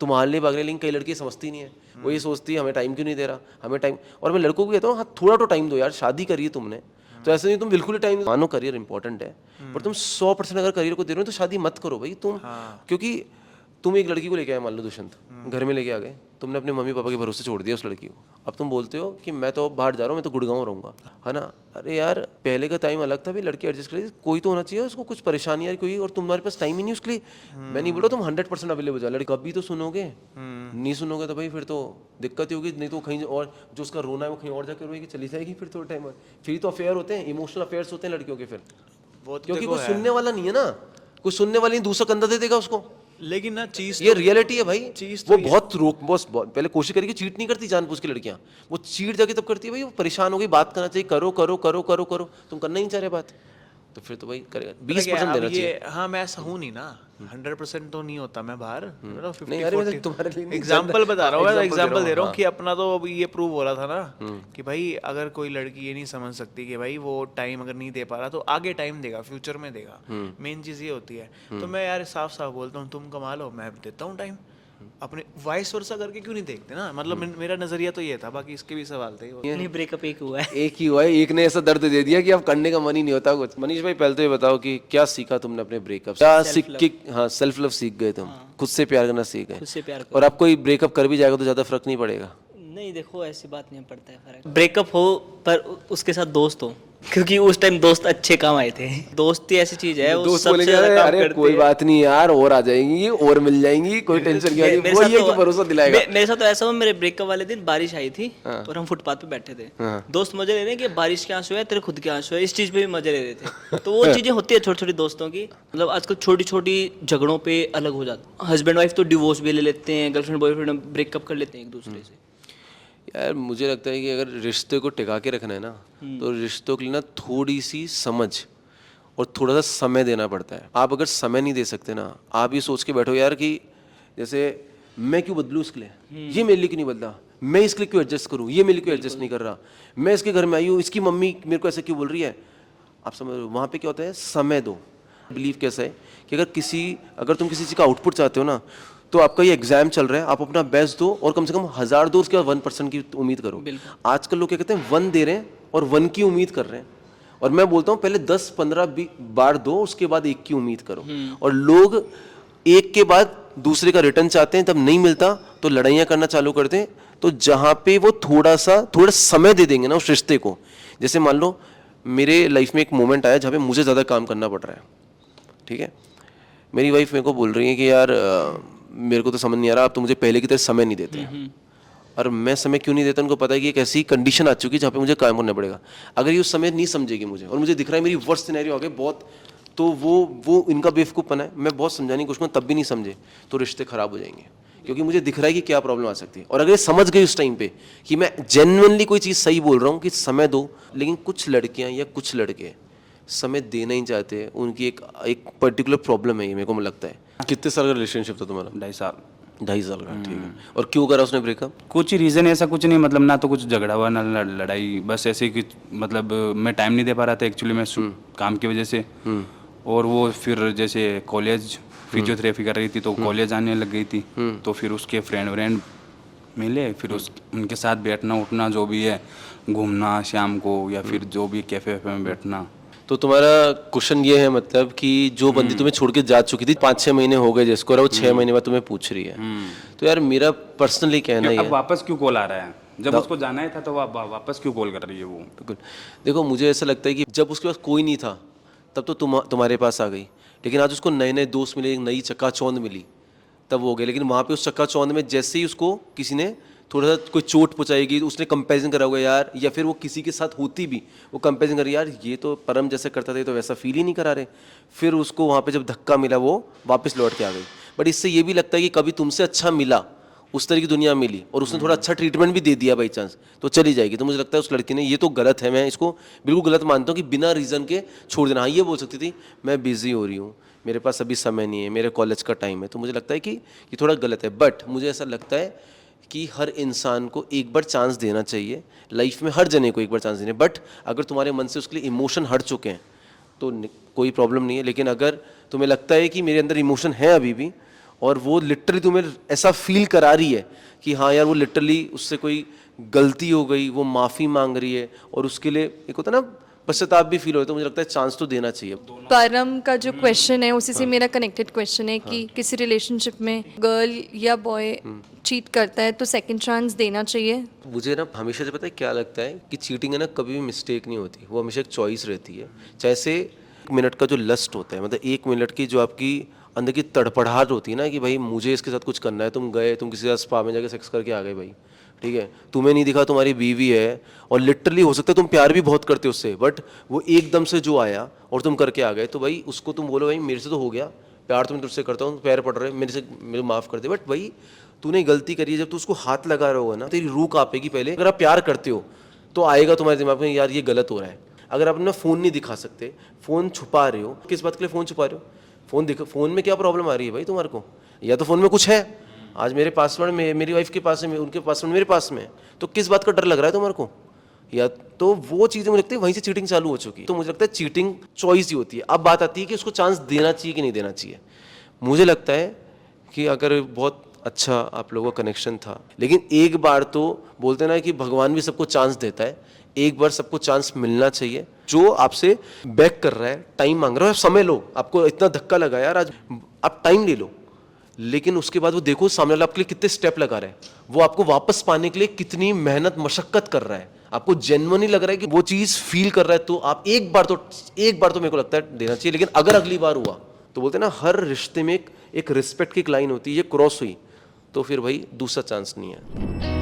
तुम्हारे लिए भाग रहे, लेकिन कई लड़की समझती नहीं है, वो ये सोचती है हमें टाइम क्यों नहीं दे रहा, हमें टाइम। और मैं लड़कों को कहता हूँ हाँ थोड़ा तो टाइम दो यार, शादी करी है तुमने तो ऐसे नहीं तुम बिल्कुल ही टाइम, मानो करियर इंपॉर्टेंट है पर तुम 100% अगर करियर को दे रहे हो तो शादी मत करो भाई तुम। क्योंकि तुम एक लड़की को लेके आए, मान लो दुष्यंत घर में लेके आ गए, तुमने अपने मम्मी पापा के भरोसे छोड़ दिया उस लड़की को, अब तुम बोलते हो कि मैं तो बाहर जा रहा हूँ, मैं तो गुड़गांव रहूंगा, है ना। अरे यार पहले का टाइम अलग था भाई, लड़की एडजस्ट करेगी, कोई तो होना चाहिए उसको कुछ परेशानी यार कोई, और तुम्हारे पास टाइम ही नहीं उसके लिए। मैं नहीं बोल रहा तुम 100% अवेलेबल जाओ, लड़की कभी तो सुनोगे, नहीं सुनोगे तो भाई फिर तो दिक्कत ही होगी, नहीं तो कहीं और जो उसका रोना है वो कहीं और जाकर रोएगी, चली जाएगी फिर थोड़ा टाइम। फिर तो अफेयर होते हैं, इमोशनल अफेयर्स होते हैं लड़कियों के फिर, क्योंकि कोई सुनने वाला नहीं है ना, कोई सुनने वाली नहीं, दूसरा कंधा दे देगा उसको। लेकिन ना चीज ये रियलिटी है भाई, चीज वो बहुत पहले कोशिश करेगी, चीट नहीं करती जानबूझ के लड़कियां, वो चीट जाके तब करती है भाई, वो परेशान हो गई, बात करना चाहिए, करो करो करो करो करो, तुम करना ही नहीं चाह रहे बात, तो फिर तो भाई करेगा 20% देना चाहिए। हाँ मैं ऐसा हूँ नहीं ना, 100% तो नहीं होता मैं बाहर, नहीं अरे मैं तुम्हारे लिए एग्जाम्पल बता रहा हूँ, एग्जाम्पल दे रहा हूँ कि अपना तो अभी ये प्रूव हो रहा था ना कि भाई अगर कोई लड़की ये नहीं समझ सकती कि भाई वो टाइम अगर नहीं दे पा रहा तो आगे टाइम देगा, फ्यूचर में देगा, मेन चीज़ ये होती है। तो मैं यार साफ साफ बोलता हूँ तुम कमा लो मैं देता हूँ टाइम, अपने वाइस वर्सा करके क्यों नहीं देखते ना, मतलब मेरा नजरिया तो ये था, बाकी इसके भी सवाल थे। नहीं ब्रेकअप एक हुआ है, एक ही हुआ है, एक ने ऐसा दर्द दे दिया कि अब करने का मन ही नहीं होता कुछ। मनीष भाई पहले तो ये बताओ कि क्या सीखा तुमने अपने ब्रेकअप से, क्या सीख के, हाँ सेल्फ लव सीख गए तुम, खुद से प्यार करना सीख गए, खुद से प्यार और अब कोई ब्रेकअप कर भी जाएगा तो ज्यादा फर्क नहीं पड़ेगा। नहीं देखो ऐसी बात नहीं पड़ता है फर्क, ब्रेकअप हो पर उसके साथ दोस्त हो, क्योंकि उस टाइम दोस्त अच्छे काम आए थे। दोस्ती ऐसी चीज है, वो दोस्त सबसे बोलेंगे ज्यादा काम अरे करती कोई है। बात नहीं यार और आ जाएंगी और मिल जाएंगी, कोई टेंशन क्या, वो ये कि भरोसा दिलाएगा। मेरे साथ तो ऐसा हुआ, मेरे ब्रेकअप वाले दिन बारिश आई थी और हम फुटपाथ पे बैठे थे, दोस्त मजे ले रहे हैं कि बारिश के आंसू है तेरे खुद के आंसू है, इस चीज पे भी मजे ले रहे थे। तो वो चीजें होती है छोटी छोटी दोस्तों की, मतलब आजकल छोटी छोटी झगड़ों पे अलग हो जाता, हस्बैंड वाइफ तो डिवोर्स भी ले लेते हैं, गर्लफ्रेंड बॉयफ्रेंड ब्रेकअप कर लेते हैं एक दूसरे से। यार मुझे लगता है कि अगर रिश्ते को टिका के रखना है ना तो रिश्तों के लिए ना थोड़ी सी समझ और थोड़ा सा समय देना पड़ता है। आप अगर समय नहीं दे सकते ना, आप ये सोच के बैठो यार कि जैसे मैं क्यों बदलूं इसके लिए, ये मेरे लिए क्यों नहीं बदला, मैं इसके लिए क्यों एडजस्ट करूं, ये मेरे लिए क्यों एडजस्ट नहीं कर रहा, मैं इसके घर में आई हूँ, इसकी मम्मी मेरे को ऐसे क्यों बोल रही है। आप समझ रहे हो, वहाँ पे क्या होता है, समय दो। बिलीव कैसा है कि अगर तुम किसी चीज़ का आउटपुट चाहते हो ना, तो आपका ये एग्जाम चल रहा है, आप अपना बेस्ट दो और कम से कम 1000 दो, उसके बाद 1% की उम्मीद करो। आजकल लोग क्या कहते हैं 1 दे रहे हैं और 1 की उम्मीद कर रहे हैं, और मैं बोलता हूँ पहले 10-15 बार दो, उसके बाद 1 की उम्मीद करो। और लोग 1 के बाद दूसरे का रिटर्न चाहते हैं, तब नहीं मिलता तो लड़ाइयाँ करना चालू करते हैं। तो जहाँ पे वो थोड़ा समय दे देंगे ना उस रिश्ते को, जैसे मान लो मेरे लाइफ में एक मोमेंट आया जहाँ पे मुझे ज़्यादा काम करना पड़ रहा है, ठीक है, मेरी वाइफ मेरे को बोल रही है कि यार मेरे को तो समझ नहीं आ रहा, आप तो मुझे पहले की तरह समय नहीं देते हैं। और मैं समय क्यों नहीं देता, उनको पता है कि एक ऐसी कंडीशन आ चुकी है जहाँ पे मुझे काम करना पड़ेगा। अगर ये उस समय नहीं समझेगी मुझे, और मुझे दिख रहा है मेरी वर्स्ट सिनेरियो आ गए बहुत, तो वो इनका बेवकूफ़पन है, मैं बहुत समझाने की कोशिश करूँ तब भी नहीं समझे, तो रिश्ते खराब हो जाएंगे। क्योंकि मुझे दिख रहा है कि क्या प्रॉब्लम आ सकती है, और अगर ये समझ गई उस टाइम पे कि मैं जेन्युइनली कोई चीज़ सही बोल रहा हूँ कि समय दो। लेकिन कुछ लड़कियाँ या कुछ लड़के समय देना ही चाहते हैं, उनकी एक पर्टिकुलर प्रॉब्लम है ये, मेरे को लगता है। कितने साल का रिलेशनशिप था तुम्हारा? 2.5 साल। 2.5 साल का, ठीक है। और क्यों करा उसने ब्रेकअप? कुछ ही रीज़न, ऐसा कुछ नहीं, मतलब ना तो कुछ झगड़ा हुआ ना लड़ाई, बस ऐसे कि मतलब मैं टाइम नहीं दे पा रहा था एक्चुअली, मैं काम की वजह से। और वो फिर जैसे कॉलेज फिजियोथेरेपी कर रही थी तो कॉलेज आने लग गई थी, तो फिर उसके फ्रेंड मिले फिर उस उनके साथ बैठना उठना जो भी है, घूमना शाम को या फिर जो भी कैफे वैफे में बैठना। तो तुम्हारा क्वेश्चन ये है मतलब कि जो बंदी तुम्हें छोड़ के जा चुकी थी 5-6 महीने हो गए जिसको, और वो 6 महीने बाद तुम्हें पूछ रही है, तो यार मेरा पर्सनली कहना ही अब है, वापस क्यों कॉल आ रहा है? जब उसको जाना ही था तो वापस क्यों कॉल कर रही है वो? बिल्कुल। देखो मुझे ऐसा लगता है कि जब उसके पास कोई नहीं था तब तो तुम्हारे पास आ गई, लेकिन आज उसको नए नए दोस्त मिले, एक नई चकाचौंध मिली, तब वो हो गया। लेकिन वहाँ पे उस चक्काचौंध में जैसे ही उसको किसी ने थोड़ा सा कोई चोट पहुँचाएगी तो उसने कंपैरिजन करा होगा यार, या फिर वो किसी के साथ होती भी वो कंपैरिजन कर यार ये तो परम जैसे करता था, ये तो वैसा फील ही नहीं करा रहे। फिर उसको वहाँ पे जब धक्का मिला वो वापस लौट के आ गई। बट इससे ये भी लगता है कि कभी तुमसे अच्छा मिला, उस तरह की दुनिया मिली और उसने थोड़ा अच्छा ट्रीटमेंट भी दे दिया बाई चांस, तो चली जाएगी। तो मुझे लगता है उस लड़की ने, ये तो गलत है, मैं इसको बिल्कुल गलत मानता हूँ कि बिना रीज़न के छोड़ देना। हाँ ये बोल सकती थी मैं बिज़ी हो रही हूँ, मेरे पास अभी समय नहीं है, मेरे कॉलेज का टाइम है, तो मुझे लगता है कि ये थोड़ा गलत है। बट मुझे ऐसा लगता है कि हर इंसान को एक बार चांस देना चाहिए लाइफ में, हर जने को एक बार चांस देना। बट अगर तुम्हारे मन से उसके लिए इमोशन हट चुके हैं तो कोई प्रॉब्लम नहीं है। लेकिन अगर तुम्हें लगता है कि मेरे अंदर इमोशन है अभी भी और वो लिटरली तुम्हें ऐसा फील करा रही है कि हाँ यार वो लिटरली उससे कोई गलती हो गई, वो माफ़ी मांग रही है और उसके लिए एक होता है ना पश्चाताप भी फील हो, तो मुझे लगता है चांस तो देना चाहिए। परम का जो क्वेश्चन है उसी से मेरा कनेक्टेड क्वेश्चन है कि किसी रिलेशनशिप में गर्ल या बॉय चीट करता है तो सेकंड चांस देना चाहिए। मुझे ना हमेशा से पता है क्या लगता है कि चीटिंग है ना कभी भी मिस्टेक नहीं होती, वो हमेशा एक चॉइस रहती है। जैसे 1 मिनट का जो लस्ट होता है, मतलब 1 मिनट की जो आपकी अंदर की तड़पड़ाहट होती है ना कि भाई मुझे इसके साथ कुछ करना है, तुम गए, तुम किसी के साथ स्पा में जाके सेक्स करके आ गए भाई, ठीक है, तुम्हें नहीं दिखा तुम्हारी बीवी है और लिटरली हो सकता है तुम प्यार भी बहुत करते हो उससे, बट वो एकदम से जो आया और तुम करके आ गए, तो भाई उसको तुम बोलो भाई मेरे से तो हो गया प्यार, तो मैं तुझसे करता हूँ, पैर पड़ रहे मेरे माफ़ कर दे। बट भाई तूने गलती करी है, जब तू उसको हाथ लगा रहा होगा ना तेरी रूह कांपेगी। पहले अगर आप प्यार करते हो तो आएगा तुम्हारे दिमाग में यार ये गलत हो रहा है। अगर आप अपना फ़ोन नहीं दिखा सकते, फ़ोन छुपा रहे हो, किस बात के लिए फ़ोन छुपा रहे हो? फ़ोन में क्या प्रॉब्लम आ रही है भाई तुम्हारे को? या तो फ़ोन में कुछ है, आज मेरे पासवर्ड में मेरी वाइफ के पास है, उनके पासवर्ड मेरे पास में है, तो किस बात का डर लग रहा है तुम्हारे को? या तो वो चीज़ें मुझे लगती है वहीं से चीटिंग चालू हो चुकी है। तो मुझे लगता है चीटिंग चॉइस ही होती है। अब बात आती है कि उसको चांस देना चाहिए कि नहीं देना चाहिए। मुझे लगता है कि अगर बहुत अच्छा आप लोगों का कनेक्शन था, लेकिन एक बार तो बोलते ना कि भगवान भी सबको चांस देता है, एक बार सबको चांस मिलना चाहिए। जो आपसे बैक कर रहा है, टाइम मांग रहा है, समय लो, आपको इतना धक्का लगा यार, आज आप टाइम ले लो, लेकिन उसके बाद वो देखो सामने वाला आपके लिए कितने स्टेप लगा रहा है, वो आपको वापस पाने के लिए कितनी मेहनत मशक्कत कर रहा है, आपको जेन्युइनली लग रहा है कि वो चीज़ फील कर रहा है, तो आप एक बार तो मेरे को लगता है देना चाहिए। लेकिन अगर अगली बार हुआ तो बोलते हैं ना हर रिश्ते में एक रिस्पेक्ट की एक लाइन होती है, ये क्रॉस हुई तो फिर भाई दूसरा चांस नहीं है।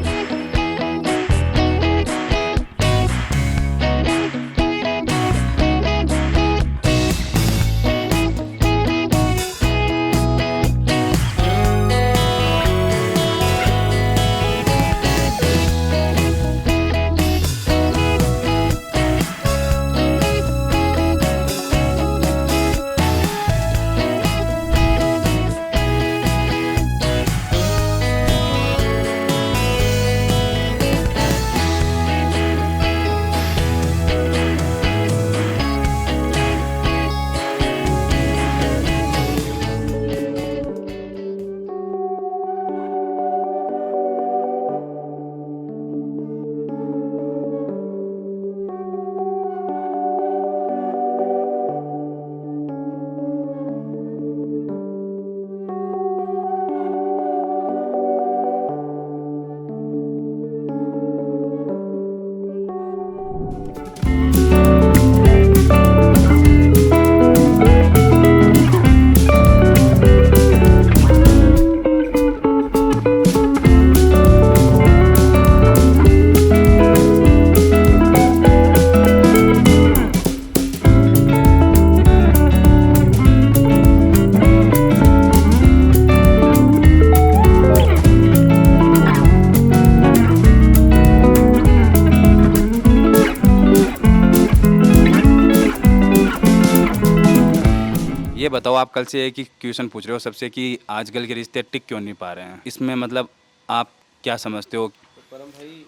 ये बताओ, आप कल से एक ही क्वेश्चन पूछ रहे हो सबसे कि आजकल के रिश्ते टिक क्यों नहीं पा रहे हैं, इसमें मतलब आप क्या समझते हो? तो परम भाई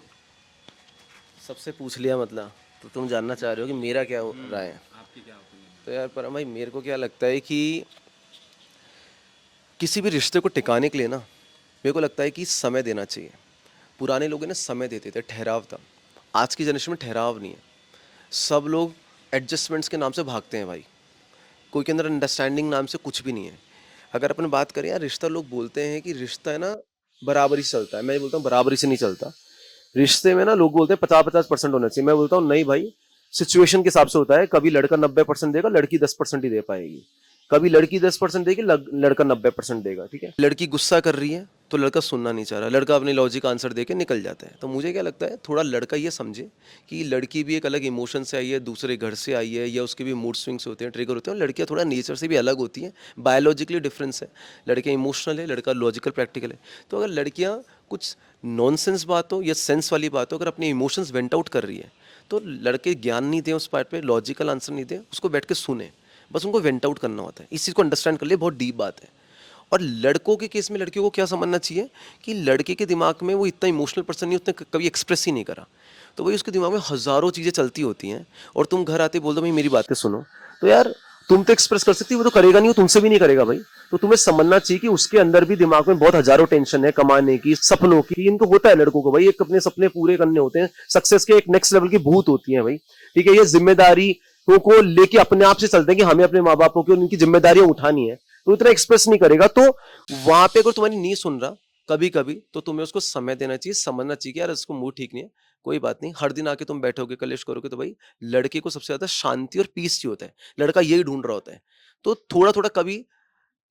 सबसे पूछ लिया, मतलब तो तुम जानना चाह रहे हो कि मेरा क्या राय है? आपकी क्या ओपिनियन? तो यार परम भाई मेरे को क्या लगता है कि किसी भी रिश्ते को टिकाने के लिए ना मेरे को लगता है कि समय देना चाहिए। पुराने लोग ना समय देते थे, ठहराव था। आज की जनरेशन में ठहराव नहीं है, सब लोग एडजस्टमेंट्स के नाम से भागते हैं भाई। कोई के अंदर अंडरस्टैंडिंग नाम से कुछ भी नहीं है। अगर अपन बात करें यार रिश्ता, लोग बोलते हैं कि रिश्ता है ना बराबरी से चलता है, मैं बोलता हूँ बराबरी से नहीं चलता। रिश्ते में ना लोग बोलते हैं 50-50% होना चाहिए, मैं बोलता हूँ नहीं भाई, सिचुएशन के हिसाब से होता है। कभी लड़का 90% देगा, लड़की 10% ही दे पाएगी। कभी लड़की 10% देगी, लड़का 90% देगा, ठीक है। लड़की गुस्सा कर रही है तो लड़का सुनना नहीं चाह रहा, लड़का अपने लॉजिक आंसर देके निकल जाता है। तो मुझे क्या लगता है, थोड़ा लड़का ये समझे कि लड़की भी एक अलग इमोशन से आई है, दूसरे घर से आई है, या उसके भी मूड स्विंग्स होते हैं, ट्रिगर होते हैं। लड़कियाँ थोड़ा नेचर से भी अलग होती हैं, बायोलॉजिकली डिफरेंस है। लड़कियाँ इमोशनल है, लड़का लॉजिकल प्रैक्टिकल है। तो अगर लड़कियाँ कुछ नॉनसेंस बात हो या सेंस वाली बात हो, अगर अपने इमोशंस वेंट आउट कर रही है, तो लड़के ज्ञान नहीं दें उस पार्ट पे, लॉजिकल आंसर नहीं दें, उसको बैठ के सुने, बस उनको वेंट आउट करना होता है। इस चीज़ को अंडरस्टैंड कर लिए, बहुत डीप बात है। और लड़कों के केस में लड़कियों को क्या समझना चाहिए कि लड़के के दिमाग में वो इतना इमोशनल पर्सन नहीं, उसने कभी एक्सप्रेस ही नहीं करा, तो भाई उसके दिमाग में हज़ारों चीज़ें चलती होती हैं। और तुम घर आते बोल दो भाई मेरी बातें सुनो, तो यार तुम तो एक्सप्रेस कर सकती हो, वो तो करेगा नहीं, वो तुमसे भी नहीं करेगा भाई। तो तुम्हें समझना चाहिए कि उसके अंदर भी दिमाग में बहुत हजारों टेंशन है, कमाने की, सपनों की। इनको होता है लड़कों को भाई, एक अपने सपने पूरे करने होते हैं, सक्सेस के एक नेक्स्ट लेवल की भूत होती है भाई, ठीक है। ये जिम्मेदारी को लेके अपने आप से चलते हैं कि हमें अपने माँ बापों की उनकी जिम्मेदारियां उठानी है, तो इतना एक्सप्रेस नहीं करेगा। तो वहां पे अगर तुम्हारी नहीं सुन रहा कभी कभी, तो तुम्हें उसको समय देना चाहिए, समझना चाहिए कि यार इसको मूड ठीक नहीं है, कोई बात नहीं। हर दिन आके तुम बैठोगे, कलेश करोगे, तो भाई लड़के को सबसे ज्यादा शांति और पीस चाहिए होता है, लड़का यही ढूंढ रहा होता है। तो थोड़ा थोड़ा कभी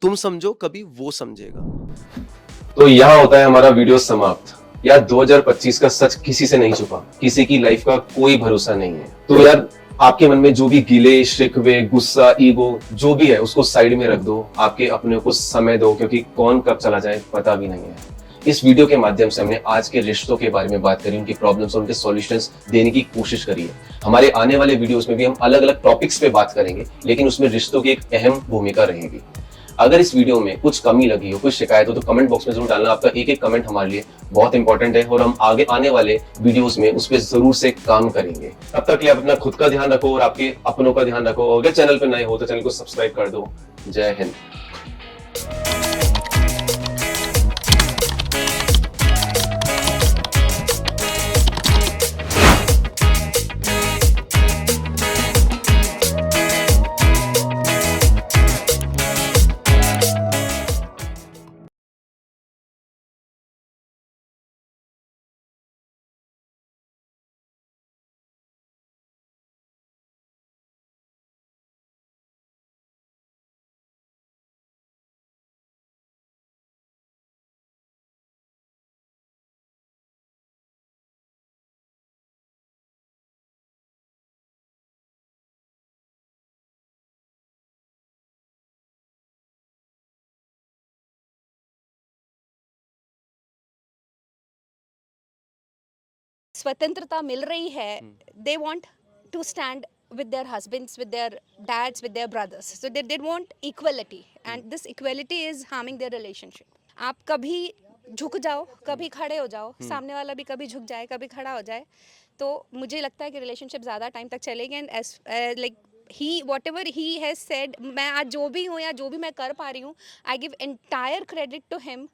तुम समझो, कभी वो समझेगा। तो यहाँ होता है हमारा वीडियो समाप्त। यार 2025 का सच किसी से नहीं छुपा, किसी की लाइफ का कोई भरोसा नहीं है। तो यार आपके मन में जो भी गिले शिकवे, गुस्सा, ईगो जो भी है, उसको साइड में रख दो, आपके अपने को समय दो, क्योंकि कौन कब चला जाए पता भी नहीं है। इस वीडियो के माध्यम से हमने आज के रिश्तों के बारे में बात करी, उनकी प्रॉब्लम्स और उनके सॉल्यूशंस देने की कोशिश करी है। हमारे आने वाले वीडियोस में भी हम अलग अलग टॉपिक्स पे बात करेंगे, लेकिन उसमें रिश्तों की एक अहम भूमिका रहेगी। अगर इस वीडियो में कुछ कमी लगी हो, कुछ शिकायत हो, तो कमेंट बॉक्स में जरूर डालना। आपका एक एक कमेंट हमारे लिए बहुत इंपॉर्टेंट है और हम आगे आने वाले वीडियोस में उस पर जरूर से काम करेंगे। तब तक के लिए आप अपना खुद का ध्यान रखो और आपके अपनों का ध्यान रखो। अगर चैनल पर नए हो तो चैनल को सब्सक्राइब कर दो। जय हिंद। स्वतंत्रता मिल रही है, they want to stand with their husbands, with their dads, with their brothers. So they want equality, and this equality is harming their relationship. आप कभी झुक जाओ, कभी खड़े हो जाओ, सामने वाला भी कभी झुक जाए, कभी खड़ा हो जाए, तो मुझे लगता है कि रिलेशनशिप ज़्यादा टाइम तक चलेगी। And as like he whatever he has said, मैं आज जो भी हूँ या जो भी मैं कर पा रही हूँ, I give entire credit to him